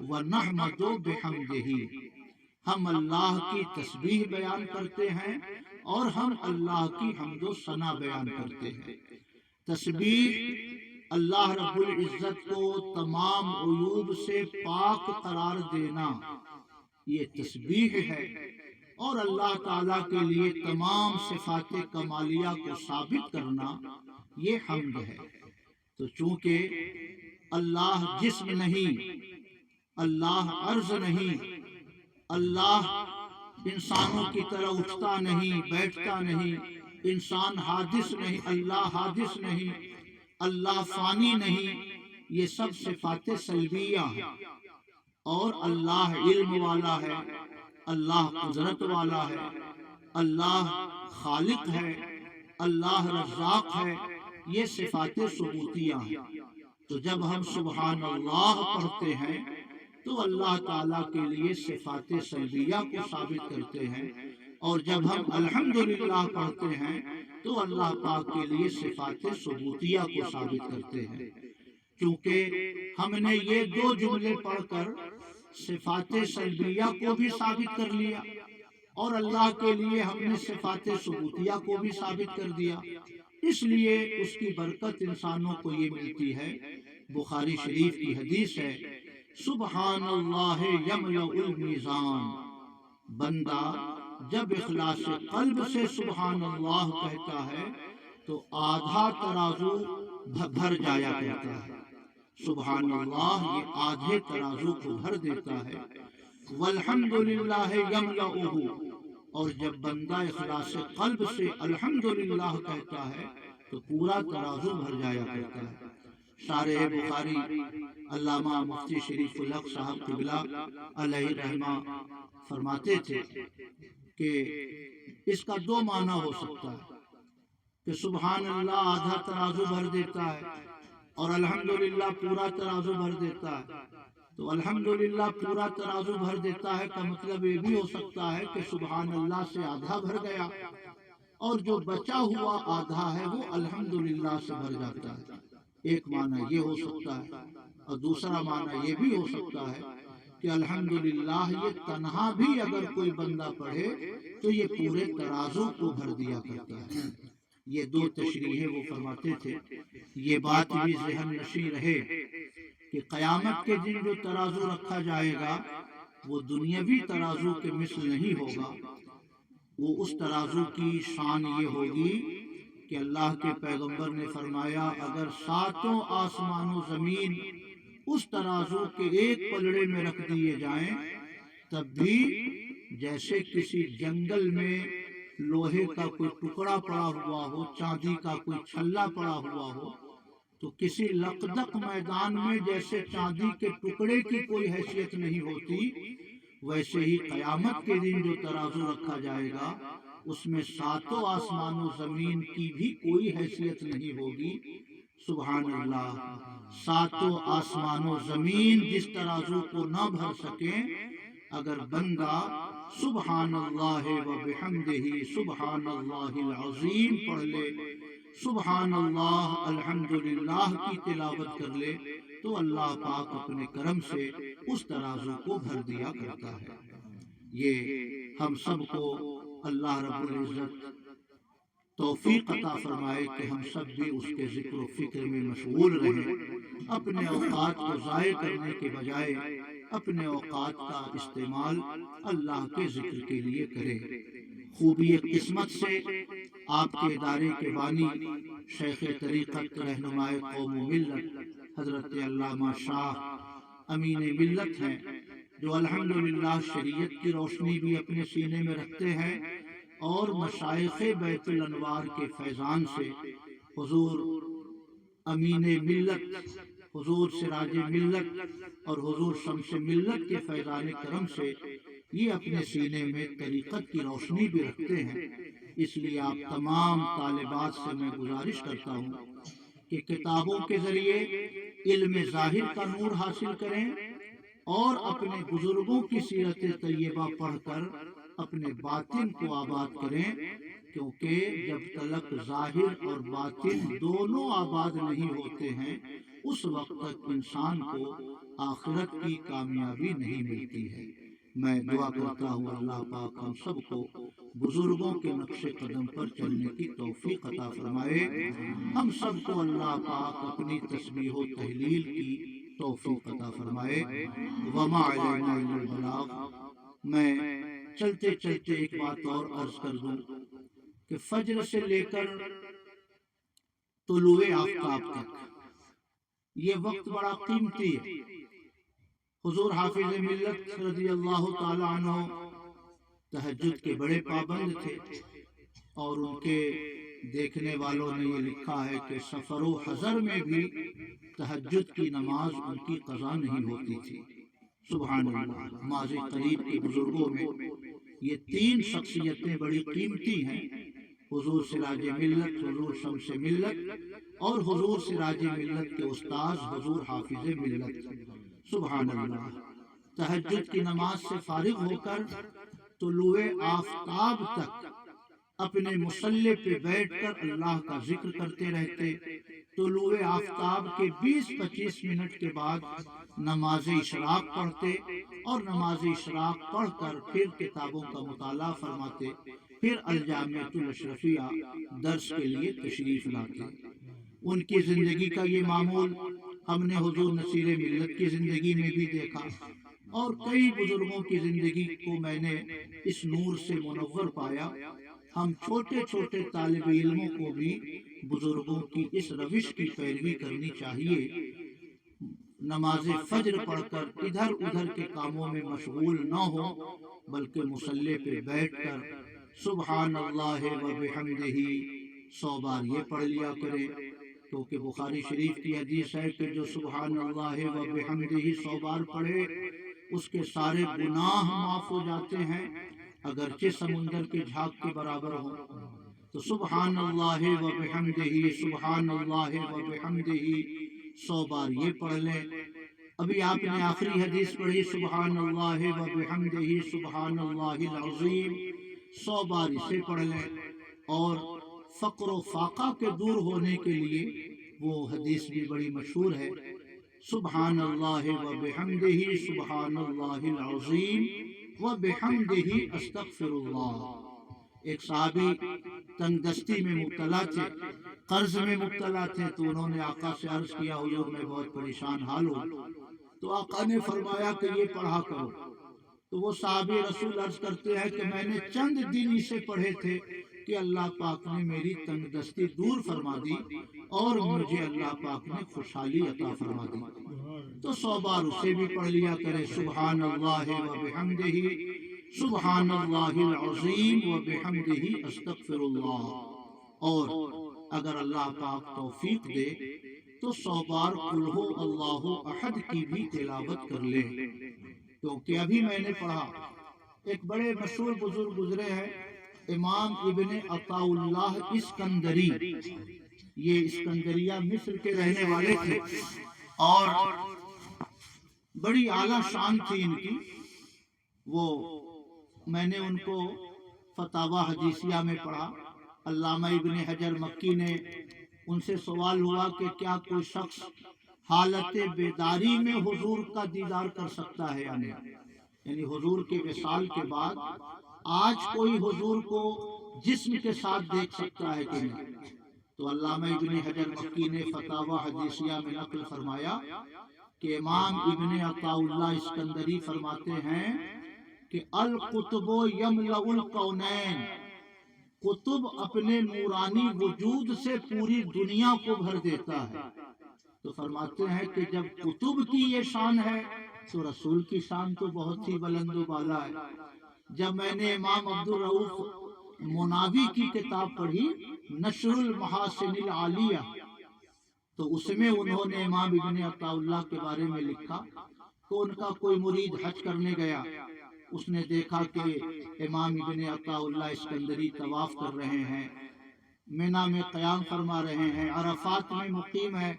ونحمد بحمدہ۔ ہم اللہ کی تسبیح بیان کرتے ہیں اور ہم اللہ کی حمد و ثنا بیان کرتے ہیں۔ تسبیح اللہ رب العزت کو تمام عیوب سے پاک قرار دینا، یہ تسبیح ہے، اور اللہ تعالیٰ کے لیے تمام صفات کمالیہ کو ثابت کرنا، یہ حمد ہے۔ تو چونکہ اللہ جسم نہیں، اللہ عرض نہیں، اللہ انسانوں کی طرح اٹھتا نہیں، بیٹھتا نہیں، انسان حادث نہیں، اللہ حادث نہیں، اللہ فانی نہیں، یہ سب صفات سلبیہ ہیں۔ اور اللہ علم والا ہے، اللہ قدرت والا ہے، اللہ خالق ہے، اللہ رزاق ہے، یہ صفات ثبوتیہ ہیں۔ تو جب ہم سبحان اللہ پڑھتے ہیں تو اللہ تعالیٰ کے لیے صفات سلبیہ کو ثابت کرتے ہیں، اور جب ہم الحمدللہ پڑھتے ہیں تو اللہ پاک کے لیے صفات ثبوتیہ کو ثابت کرتے ہیں۔ کیونکہ ہم نے یہ دو جملے پڑھ کر صفات سلبیہ کو بھی ثابت کر لیا، اور اللہ کے لیے ہم نے صفات ثبوتیہ کو بھی ثابت کر دیا، اس لیے اس کی برکت انسانوں کو یہ ملتی ہے۔ بخاری شریف کی حدیث ہے، سبحان اللہ یملأ المیزان، بندہ جب اخلاص قلب سے سبحان اللہ کہتا ہے تو آدھا ترازو بھر جایا کرتا ہے۔ سبحان اللہ یہ آدھے ترازو کو بھر دیتا ہے۔ والحمدللہ یملأہ، اور جب بندہ اخلاص قلب سے الحمدللہ کہتا ہے تو پورا ترازو بھر جایا کرتا ہے۔ شارح بخاری علامہ مفتی شریف الحق صاحب قبلہ علیہ رحمہ فرماتے تھے کہ اس کا دو معنی ہو سکتا ہے کہ سبحان اللہ آدھا ترازو بھر دیتا ہے اور الحمدللہ پورا ترازو بھر دیتا ہے۔ تو الحمدللہ پورا ترازو بھر دیتا ہے کا مطلب یہ بھی ہو سکتا ہے کہ سبحان اللہ سے آدھا بھر گیا، اور جو بچا ہوا آدھا ہے وہ الحمدللہ سے بھر جاتا ہے۔ ایک معنی یہ ہو سکتا ہے، اور دوسرا معنی یہ بھی ہو سکتا ہے کہ الحمدللہ یہ تنہا بھی اگر کوئی بندہ پڑھے تو یہ پورے ترازو کو بھر دیا کرتا ہے۔ یہ دو تشریحیں وہ فرماتے تھے۔ یہ بات بھی ذہن نشین رہے کہ قیامت کے دن جو ترازو رکھا جائے گا وہ دنیاوی ترازو کے مثل نہیں ہوگا. وہ اس ترازو کی شان یہ ہوگی کہ اللہ کے پیغمبر نے فرمایا اگر ساتوں آسمان و زمین اس ترازو کے ایک پلڑے میں رکھ دیے جائیں تب بھی جیسے کسی جنگل میں لوہے کا کوئی ٹکڑا پڑا ہوا ہو، چاندی کا کوئی چھلا پڑا ہوا ہو، تو کسی لقدق میدان میں جیسے چاندی کے ٹکڑے کی کوئی حیثیت نہیں ہوتی، ویسے ہی قیامت کے دن جو ترازو رکھا جائے گا اس میں ساتوں آسمان و زمین کی بھی کوئی حیثیت نہیں ہوگی. سبحان اللہ، ساتوں آسمان و زمین جس ترازو کو نہ بھر سکیں، اگر بندہ سبحان اللہ و بحمدہ سبحان اللہ العظیم پڑھ لے، سبحان اللہ الحمدللہ کی تلاوت کر لے، تو اللہ پاک اپنے کرم سے اس ترازو کو بھر دیا کرتا ہے. یہ ہم سب کو اللہ رب العزت توفیق عطا فرمائے کہ ہم سب بھی اس کے ذکر و فکر میں مشغول رہیں، اپنے اوقات کو ضائع کرنے کے بجائے اپنے اوقات کا استعمال اللہ کے ذکر کے لیے کریں. خوبی قسمت سے آپ کے ادارے کے بانی شیخ طریقت رہنمائے قوم و ملت حضرت علامہ شاہ امین ملت ہیں، جو الحمدللہ شریعت کی روشنی بھی اپنے سینے میں رکھتے ہیں اور مشائخ بیت الانوار کے فیضان سے حضور امین ملت، حضور سراج ملت اور حضور شمس ملت کے فیضان کرم سے یہ اپنے سینے میں طریقت کی روشنی بھی رکھتے ہیں. اس لیے آپ تمام طالبات سے میں گزارش کرتا ہوں کہ کتابوں کے ذریعے علم ظاہر کا نور حاصل کریں اور اپنے بزرگوں کی سیرت طیبہ پڑھ کر اپنے باطن کو آباد کریں، کیونکہ جب تلک ظاہر اور باطن دونوں آباد نہیں ہوتے ہیں اس وقت تک انسان کو آخرت کی کامیابی نہیں ملتی ہے. میں دعا کرتا ہوں اللہ پاک ہم سب کو بزرگوں کے نقش قدم پر چلنے کی توفیق عطا فرمائے. ہم سب کو اللہ پاک اپنی تسبیح و تہلیل کی توفیق عطا فرمائے. وما علینا الا البلاغ. میں چلتے چلتے ایک بات اور عرض کر دوں کہ فجر سے لے کر طلوع آفتاب تک یہ وقت بڑا قیمتی ہے. حضور حافظ ملت رضی اللہ تعالی عنہ تہجد کے بڑے پابند تھے اور ان کے دیکھنے والوں نے یہ لکھا ہے کہ سفر و حضر میں بھی تہجد کی نماز ان کی قضا نہیں ہوتی تھی. سبحان اللہ. ماضی قریب کے بزرگوں میں یہ تین شخصیتیں بڑی قیمتی ہیں، حضور سراج ملت، حضور شمس ملت اور حضور سراج ملت کے استاذ حضور حافظ ملت. سبحان اللہ. تہجد کی نماز سے فارغ ہو کر طلوع آفتاب تک اپنے مصلی پہ بیٹھ کر اللہ کا ذکر کرتے رہتے. طلوع آفتاب کے 20-25 منٹ کے بعد نماز اشراق پڑھتے اور نماز اشراق پڑھ کر پھر کتابوں کا مطالعہ فرماتے، پھر الجامعۃ الاشرفیہ درس کے لیے تشریف لاتے. ان کی زندگی کا یہ معمول ہم نے حضور نصیر ملت کی زندگی میں بھی دیکھا اور کئی بزرگوں کی زندگی کو میں نے اس نور سے منور پایا. ہم چھوٹے چھوٹے طالب علموں کو بھی بزرگوں کی اس روش کی پیروی کرنی چاہیے. نماز فجر پڑھ کر ادھر ادھر کے کاموں میں مشغول نہ ہو بلکہ مصلی پہ بیٹھ کر سبحان اللہ و بحمدہ 100 بار یہ پڑھ لیا کریں، کیونکہ بخاری شریف کی حدیث ہے کہ جو سبحان اللہ و بحمدہ 100 بار پڑھے اس کے سارے گناہ معاف ہو جاتے ہیں اگرچہ سمندر کے جھاگ کے برابر ہوں. تو سبحان اللہ و بحمدہ سبحان اللہ و بحمدہ 100 بار یہ پڑھ لیں. ابھی آپ نے آخری حدیث پڑھی سبحان اللہ و بحمدہ سبحان اللہ العظیم، 100 بار اسے پڑھ لیں. اور فقر و فاقہ کے دور ہونے کے لیے وہ حدیث بھی بڑی مشہور ہے، سبحان اللہ و بحمدہ سبحان اللہ العظیم و بحمدہ استغفر اللہ. ایک صحابی تنگ دستی میں مبتلا تھے، قرض میں مبتلا تھے تو انہوں نے آقا سے عرض کیا حضور میں بہت پریشان حال ہوں، تو آقا نے فرمایا کہ یہ پڑھا کرو۔ تو وہ صحابی رسول عرض کرتے ہیں کہ میں نے چند دن اسے پڑھے تھے کہ اللہ پاک نے میری تنگ دستی دور فرما دی اور مجھے اللہ پاک نے خوشحالی عطا فرما دی۔ تو 100 بار اسے بھی پڑھ لیا کرے، سبحان اللہ و بحمدہ، سبحان اللہ العظیم و بحمدہ استغفر اللہ۔ اور اگر اللہ پاک توفیق دے تو 100 بار قل ہو اللہ احد کی بھی تلاوت کر لے، کیونکہ ابھی میں نے پڑھا ایک بڑے مشہور بزرگ گزرے ہیں امام ابن عطاء اللہ اسکندری، یہ اسکندریہ مصر کے رہنے والے تھے اور بڑی اعلیٰ شان تھی ان کی۔ وہ میں نے ان کو فتاوی حدیثیہ میں پڑھا۔ علامہ ابن حجر مکی نے ان سے سوال ہوا کہ کیا کوئی شخص حالت بیداری میں حضور کا دیدار کر سکتا ہے یا نہیں، یعنی حضور کے وصال کے بعد آج کوئی حضور کو جسم کے ساتھ دیکھ سکتا ہے کہ نہیں؟ تو علامہ ابن حجر مکی نے فتاوی حدیثیہ میں نقل فرمایا کہ امام ابن عطاء اللہ اسکندری فرماتے ہیں کہ القطب یملأ الکونین، قطب اپنے نورانی وجود سے پوری دنیا کو بھر دیتا ہے۔ تو فرماتے ہیں کہ جب قطب کی یہ شان ہے تو رسول کی شان تو بہت ہی بلند و بالا ہے۔ جب میں نے امام عبدالرؤف مناوی کی کتاب پڑھی نشر المحاسن العالیہ، تو اس میں انہوں نے امام ابن عطاء اللہ کے بارے میں لکھا تو ان کا کوئی مرید حج کرنے گیا، اس نے دیکھا کہ امام ابن عطاء اللہ اسکندری طواف کر رہے ہیں، مینا میں قیام فرما رہے ہیں، عرفات میں مقیم ہے۔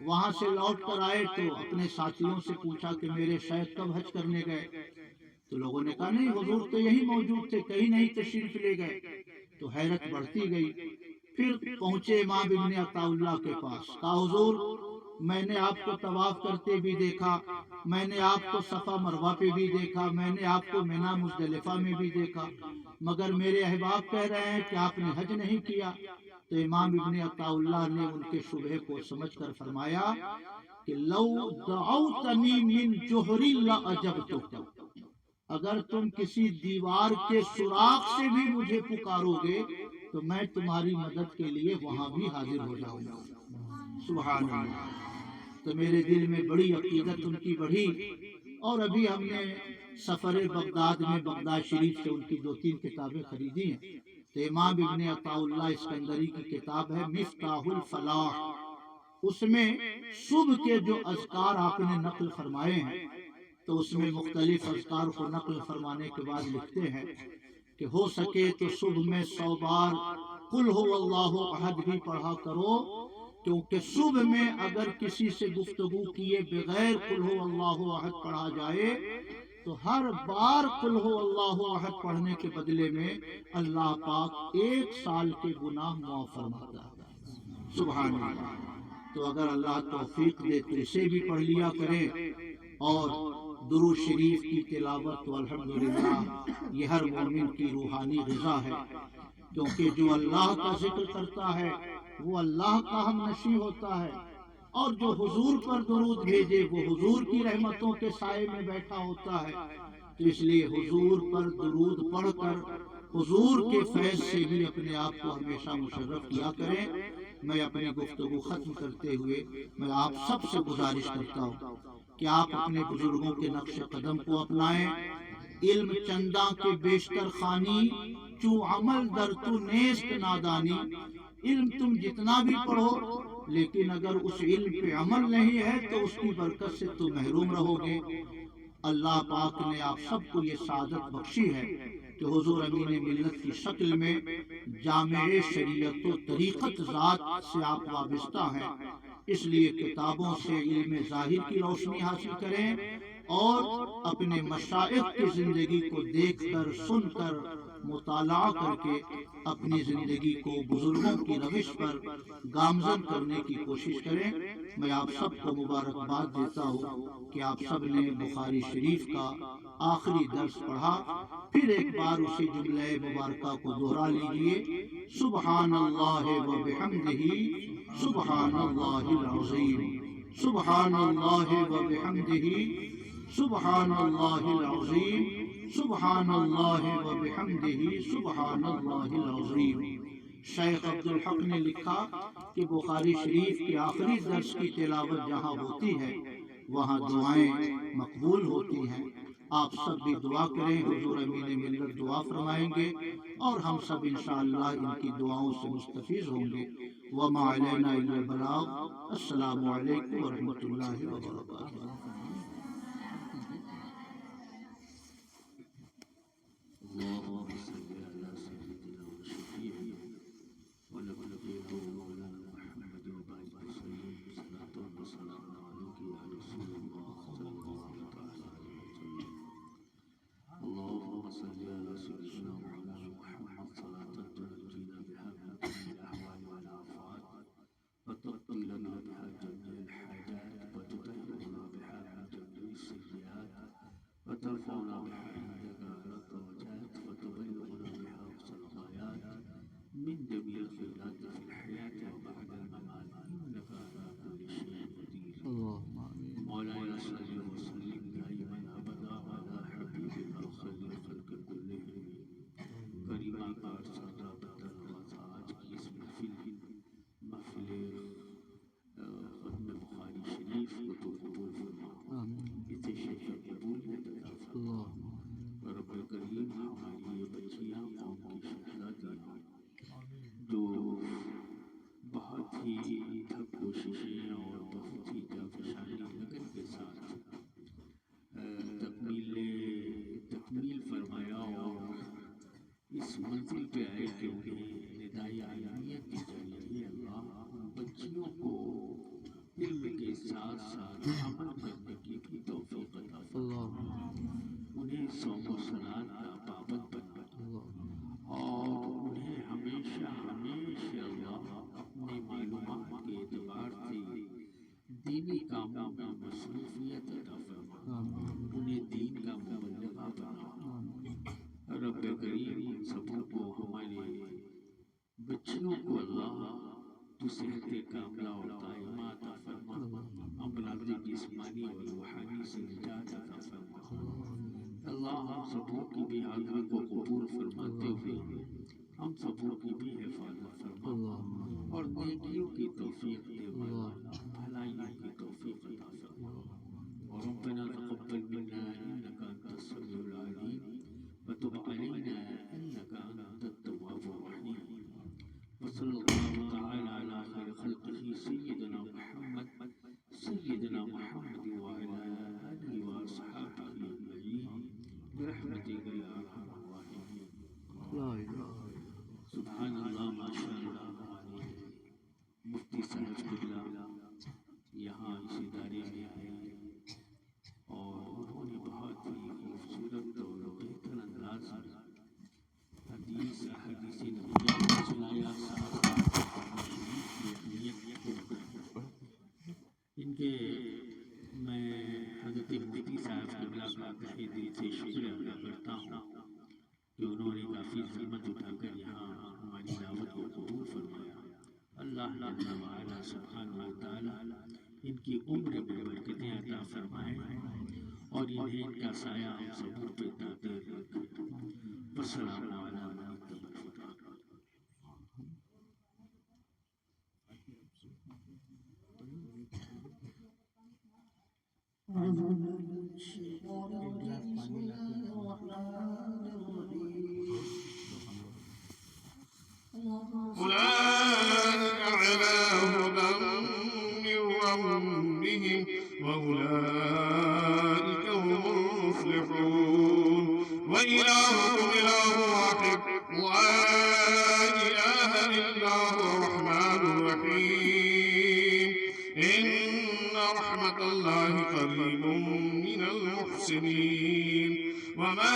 وہاں سے لوٹ کر آئے تو اپنے ساتھیوں سے پوچھا کہ میرے شیخ کب حج کرنے گئے؟ تو لوگوں نے کہا نہیں حضور تو یہی موجود تھے، کہیں نہیں تشریف لے گئے۔ تو حیرت بڑھتی گئی، پھر پہنچے امام ابن عطاء اللہ کے پاس، کہا حضور میں نے آپ کو طواف کرتے بھی دیکھا، میں نے آپ کو صفا مروہ پہ بھی دیکھا، میں نے آپ کو مینا مزدلفہ میں بھی دیکھا، مگر میرے احباب کہہ رہے ہیں کہ آپ نے حج نہیں کیا۔ تو امام ابن عطاء اللہ نے ان کے شبہے کو سمجھ کر فرمایا کہ لو دعوتنی من جوہر لاجبتک، اگر تم کسی دیوار کے سوراخ سے بھی مجھے پکارو گے تو میں تمہاری مدد کے لیے وہاں بھی حاضر ہو جاؤں گا۔ سبحان اللہ۔ تو میرے دل میں بڑی عقیدت ان کی بڑھی، اور ابھی ہم نے سفر بغداد میں بغداد شریف سے ان کی 2-3 کتابیں خریدی ہیں۔ تو امام ابن عطاء اللہ اسکندری کی کتاب ہے مفتاح الفلاح، اس میں صبح کے جو اذکار آپ نے نقل فرمائے ہیں تو اس میں مختلف اذکار کو نقل فرمانے کے بعد لکھتے ہیں کہ ہو سکے تو صبح میں 100 بار قل ہو اللہ احد بھی پڑھا کرو، کیونکہ صبح میں اگر کسی سے گفتگو کیے بغیر قل ہو اللہ احد پڑھا جائے تو ہر بار قل ہو اللہ احد پڑھنے کے بدلے میں اللہ پاک 1 سال کے گناہ معاف فرماتا ہے۔ سبحان اللہ۔ تو اگر اللہ توفیق دے تو اسے بھی پڑھ لیا کریں، اور درود شریف کی تلاوت تو الحمدللہ یہ ہر مومن کی روحانی غذا ہے، کیونکہ جو اللہ کا ذکر کرتا ہے وہ اللہ کا ہم نشیں ہوتا ہے، اور جو حضور پر درود بھیجے وہ حضور کی رحمتوں کے سائے میں بیٹھا ہوتا ہے۔ تو اس لیے حضور پر درود پڑھ کر حضور کے فیض سے بھی اپنے آپ کو ہمیشہ مشرف کیا کریں۔ میں اپنی گفتگو ختم کرتے ہوئے میں آپ سب سے گزارش کرتا ہوں کہ آپ اپنے بزرگوں کے نقش قدم کو اپنائیں۔ علم چنداں کے بیشتر خانی، چوں عمل در تو نیست نادانی۔ علم تم جتنا بھی پڑھو لیکن اگر اس علم پہ عمل نہیں ہے تو اس کی برکت سے تم محروم رہو گے۔ اللہ پاک نے آپ سب کو یہ سعادت بخشی ہے کہ حضور امین ملت کی شکل میں جامع شریعت و طریقت ذات سے آپ وابستہ ہیں۔ اس لیے کتابوں سے علم ظاہر کی روشنی حاصل کریں اور اپنے مشائخ کی زندگی کو دیکھ کر سن کر مطالعہ کر کے اپنی زندگی کو بزرگوں کی روش پر گامزن کرنے کی کوشش کریں۔ میں آپ سب کو مبارکباد دیتا ہوں کہ آپ سب نے بخاری شریف کا آخری درس پڑھا، پھر ایک بار اسی جملہ مبارکہ کو دہرا لیجئے، سبحان اللہ و بحمدہ، سبحان اللہ العظیم، سبحان اللہ و بحمدہ، سبحان اللہ العظیم، سبحان اللہ و بحمدہ، سبحان اللہ العظیم۔ شیخ عبدالحق نے لکھا کہ بخاری شریف کے آخری درس کی تلاوت جہاں ہوتی ہے وہاں دعائیں مقبول ہوتی ہیں۔ آپ سب بھی دعا کریں، حضور امین ملت دعا فرمائیں گے اور ہم سب انشاءاللہ ان کی دعاؤں سے مستفیض ہوں گے۔ وما علینا الا البلاغ۔ السلام علیکم ورحمۃ اللہ وبرکاتہ۔ اللهم صل على سيدنا وشفيعنا ونبينا ومولانا محمد وبارك وسلم صلاة وسلام عليك يا رسول الله صلى الله تعالى عليه وسلم. اللهم صل على سيدنا مولانا محمد صلاة تنجينا بها من جميع الأحوال والآفات وتقضي لنا بها جميع الحاجات وتطهرنا بها من جميع السيئات وترفعنا بها عندك على الدرجات وتبلغنا بها أقصى الغايات من جميع الخيرات في الحياة وبعد الممات إنك على كل شيء قدير. مولانا صل وسلم دائما أبدا على حبيبك خير الخلق كلهم كريم آقا سادہ بدر رضا آج کی اس محفل ختم بخاری شریف کو تو قبول فرما، اسے شیخ قبولیت عطا فرما۔ رب کریم ہماری یہ بچیاں قوم کی شہزادیاں جو بہت ہی تھک کوششیں اور بہت ہی جافشانی لگن کے ساتھ تکمیل فرمایا اور اس منزل پہ آئے کہ انہیں ندائی عالمیت دی جائے، اللہ ان بچیوں کو علم کے ساتھ ساتھ عمل کرنے کی بھی توفیق عطا فرما، انہیں صوم و صلاۃ کا پابند بنا اور انہیں ہمیشہ اللہ اپنے معلومات کے اعتبار سے دینی کاموں میں مصروفیت عطا فرما، انہیں دین کا مبلغہ بنا۔ رب کریم ان سبوں کو، ہمارے بچیوں کو اللہ تو صحت کاملہ اور دائمہ عطا فرما، امراض جسمانی اور روحانی سے نجات عطا فرما۔ اللہ ہم سبوں کی بھی حاضری کو قبول فرماتے ہوئے ہم سبوں کی بھی حفاظت فرما اور نیکیوں کی توفیق دے، بھلائیوں کی توفیق عطا فرما۔ اور ربنا تقبل منا انك انت السميع العليم وتب علينا انك انت التواب الرحيم. وصلى الله تعالى على خير خلقه سيدنا محمد وعلى آله وأصحابه أجمعين برحمتك يا أرحم الراحمين. سبحان اللہ، ماشاء اللہ۔ مفتی صاحب قبلہ یہاں اس ادارے میں آئے اور انہوں نے بہت ہی خوبصورت اور بہتر انداز میں حدیث نبویہ کو سنایا، ان کے میں حضرت مفتی صاحب قبلہ کا تہہ دل سے شکر ادا کرتا ہوں کہ انہوں نے کافی زحمت اٹھا کر یہاں ہماری دعوت کو قبول فرمایا۔ اللہ جل وعلا سبحانہ و تعالی ان کی عمر میں برکتیں عطا فرمائے اور انہیں ان کا سایہ ہم سبوں پہ دائر رکھے۔ والسلام علی من اتبع الہدی۔ أولئك على هدى من ربهم وأولئك هم المفلحون. وإلهكم إله واحد لا إله إلا هو الرحمن الرحيم. إن رحمة الله قريب من المحسنين. وما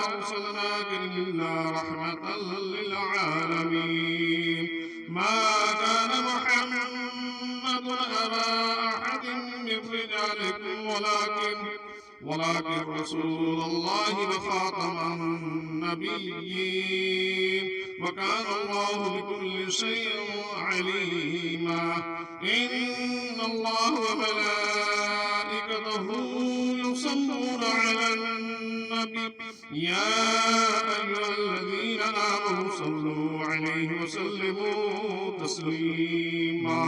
أرسلناك إلا رحمة للعالمين. ما كان محمد أبا أحد من رجالكم ولكن رسول الله وخاتم النبيين وكان الله بكل شيء عليما إن الله وملائكته يصلون على النبي يا أيها الذين آمنوا صلوا عليه وسلموا تسليما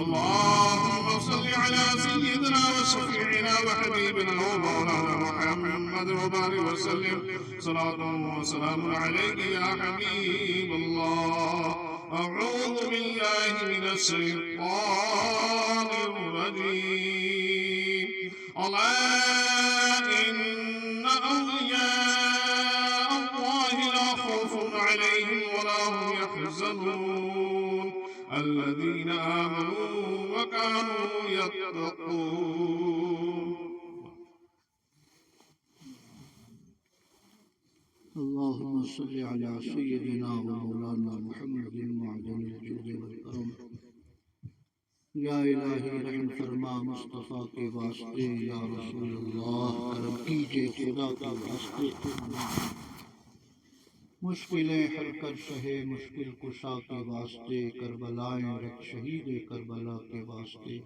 اللهم صل على سيدنا وشفيعنا وحبيبنا ومولانا محمد وبارك وسلم صلاة وسلام عليك يا حبيب الله أعوذ بالله من الشيطان الرجيم ألا إن أولياء الله لا خوف عليهم ولا هم يحزنون الذين آمنوا وكانوا يتقون. اللهم صل على سيدنا ومولانا محمد معدن الجود والكرم. یا الہی رحم فرما مصطفیٰ کے واسطے، یا رسول اللہ کرم کیجئے خدا کے واسطے. مشکلیں حل کر سہے مشکل کشا کے واسطے، کربلائیں رکھ شہید کربلا کے واسطے.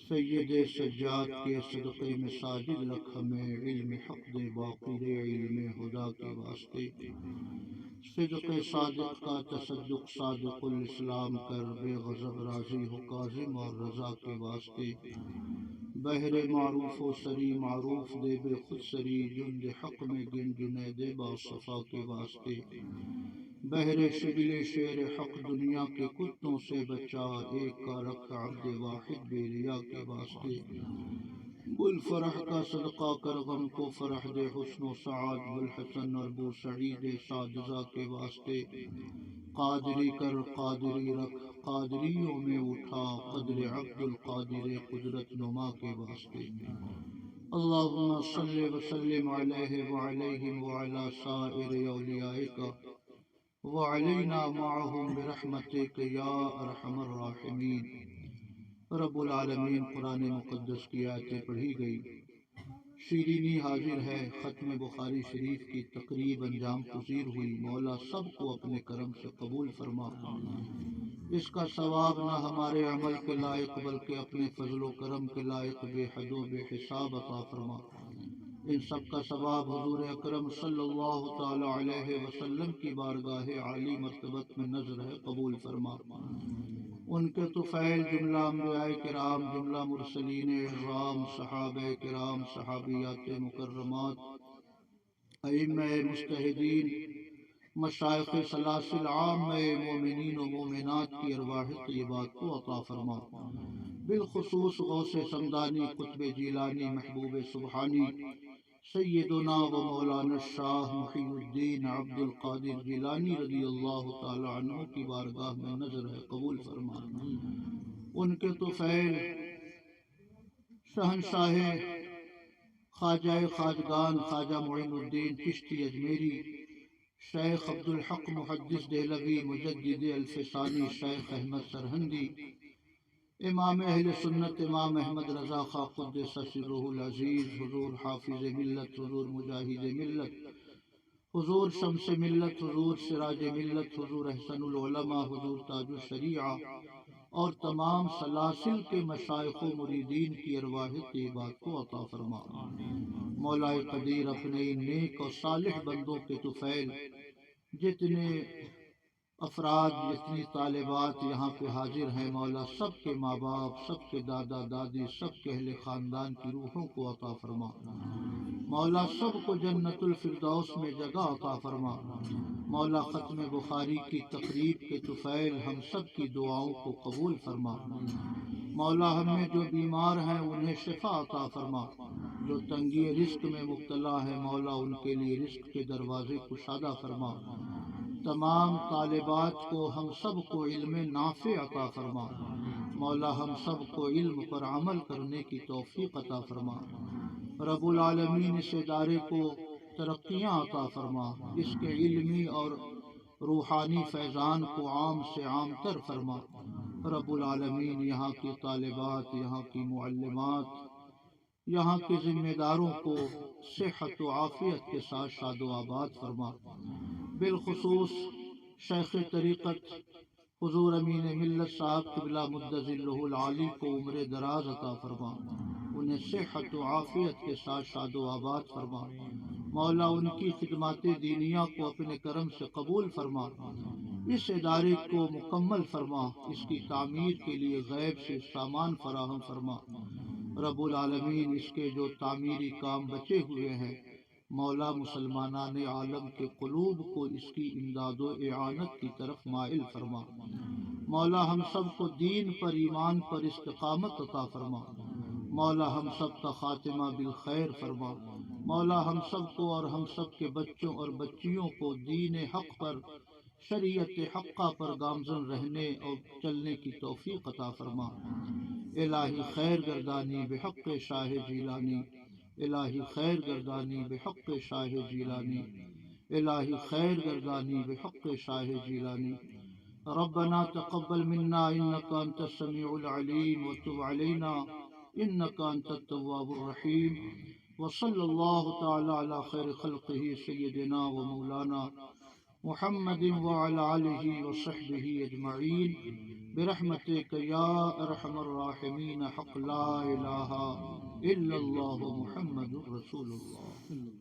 سید سجاد کے صدقے میں ساجد رکھ ہمیں، علم حق دے باقی دے علم خدا کے واسطے. صدق صادق کا تصدق صادق الاسلام کر، بے غضب راضی ہو کاظم اور رضا کے واسطے. بحر معروف و سری معروف دے بے خود سری، جند حق میں گن جنید باصفا کے واسطے. بحر شبل شیر حق دنیا کے کتوں سے بچا، ایک کا رکھ عبد واحد بے ریا کے واسطے. گل فرح کا صدقہ کر غم کو فرح دے، حسن و سعاد بلحسن اور بو سعید سعدزا کے واسطے. قادری کر قادری رکھ قادریوں میں اٹھا، قدر عبد القادر قدرت نما کے واسطے. اللہم صلی وسلم علیہ وعلیہم وعلی سائر اولیائک وعلینا معہم برحمتک یا ارحم الراحمین. رب العالمین قرآن مقدس کی آیتیں پڑھی گئی. شیرینی حاضر ہے، ختم بخاری شریف کی تقریب انجام پذیر ہوئی. مولا سب کو اپنے کرم سے قبول فرما. اس کا ثواب نہ ہمارے عمل کے لائق بلکہ اپنے فضل و کرم کے لائق بے حد و بے حساب عطا فرما. ان سب کا ثواب حضور اکرم صلی اللہ تعالی علیہ وسلم کی بارگاہ عالی مرتبت میں نظر ہے، قبول فرما. ان کے طفیل جملہ انبیاء کرام، جملہ مرسلین اعظام، صحابہ کرام، صحابیات مکرمات، ائمہ مجتہدین، مشائخ سلاسل عامہ مومنین و مومنات کی ارواح طیبات کو عطا فرما. بالخصوص غوث سمدانی، قطب جیلانی، محبوب سبحانی، سیدنا و مولانا شاہ محی الدین عبد القادر جیلانی رضی اللہ تعالی عنہ کی بارگاہ میں نظر ہے، قبول فرما. ان کے طفیل شہنشاہ خواجہ خواجگان خواجہ معین الدین چشتی اجمیری، شیخ عبدالحق محدث دہلوی مجدد الفسانی، شیخ احمد سرہندی، امام اہل سنت امام احمد رضا خواہ قدس سرہ العزیز، حضور حافظ ملت، حضور مجاہد ملت، حضور شمس ملت، حضور سراج ملت، حضور احسن العلماء، حضور تاج الشریعہ اور تمام سلاسل کے مشائخ و مریدین کی ارواح طیبات کو عطا فرما. مولا قدیر اپنے نیک اور صالح بندوں کے طفیل جتنے افراد، جتنی طالبات یہاں پہ حاضر ہیں، مولا سب کے ماں باپ، سب کے دادا دادی، سب کے اہل خاندان کی روحوں کو عطا فرما. مولا سب کو جنت الفردوس میں جگہ عطا فرما. مولا ختم بخاری کی تقریب کے طفیل ہم سب کی دعاؤں کو قبول فرما. مولا ہم میں جو بیمار ہیں انہیں شفا عطا فرما. جو تنگی رزق میں مبتلا ہے مولا ان کے لیے رزق کے دروازے کشادہ فرما. تمام طالبات کو ہم سب کو علم نافع عطا فرما. مولا ہم سب کو علم پر عمل کرنے کی توفیق عطا فرما. رب العالمین اس ادارے کو ترقیاں عطا فرما. اس کے علمی اور روحانی فیضان کو عام سے عام تر فرما. رب العالمین یہاں کی طالبات، یہاں کی معلمات، یہاں کے ذمہ داروں کو صحت و عافیت کے ساتھ شاد و آباد فرما، بالخصوص شیخ طریقت حضور امین ملت صاحب قبلہ مدظلہ العالی کو عمر دراز عطا فرما، انہیں صحت و عافیت کے ساتھ شاد و آباد فرما، مولا ان کی خدمات دینیہ کو اپنے کرم سے قبول فرما، اس ادارے کو مکمل فرما، اس کی تعمیر کے لیے غیب سے سامان فراہم فرما، رب العالمین اس کے جو تعمیری کام بچے ہوئے ہیں مولا مسلمانان عالم کے قلوب کو اس کی امداد و اعانت کی طرف مائل فرما، مولا ہم سب کو دین پر ایمان پر استقامت عطا فرما، مولا ہم سب کا خاتمہ بالخیر فرما، مولا ہم سب کو اور ہم سب کے بچوں اور بچیوں کو دین حق پر شریعت حقہ پر گامزن رہنے اور چلنے کی توفیق عطا فرما، الہی خیر گردانی بحق شاہ جیلانی، الہی خیر گردانی بحق شاہ جیلانی، الہی خیر گردانی بحق شاہ جیلانی، ربنا تقبل منا انك انت السميع العليم وتب علينا انك انت التواب الرحيم، وصلى الله تعالى على خير خلقه سيدنا ومولانا محمد وعلى آله وصحبه أجمعين برحمتك يا أرحم الراحمين، حق لا إله إلا الله محمد رسول الله.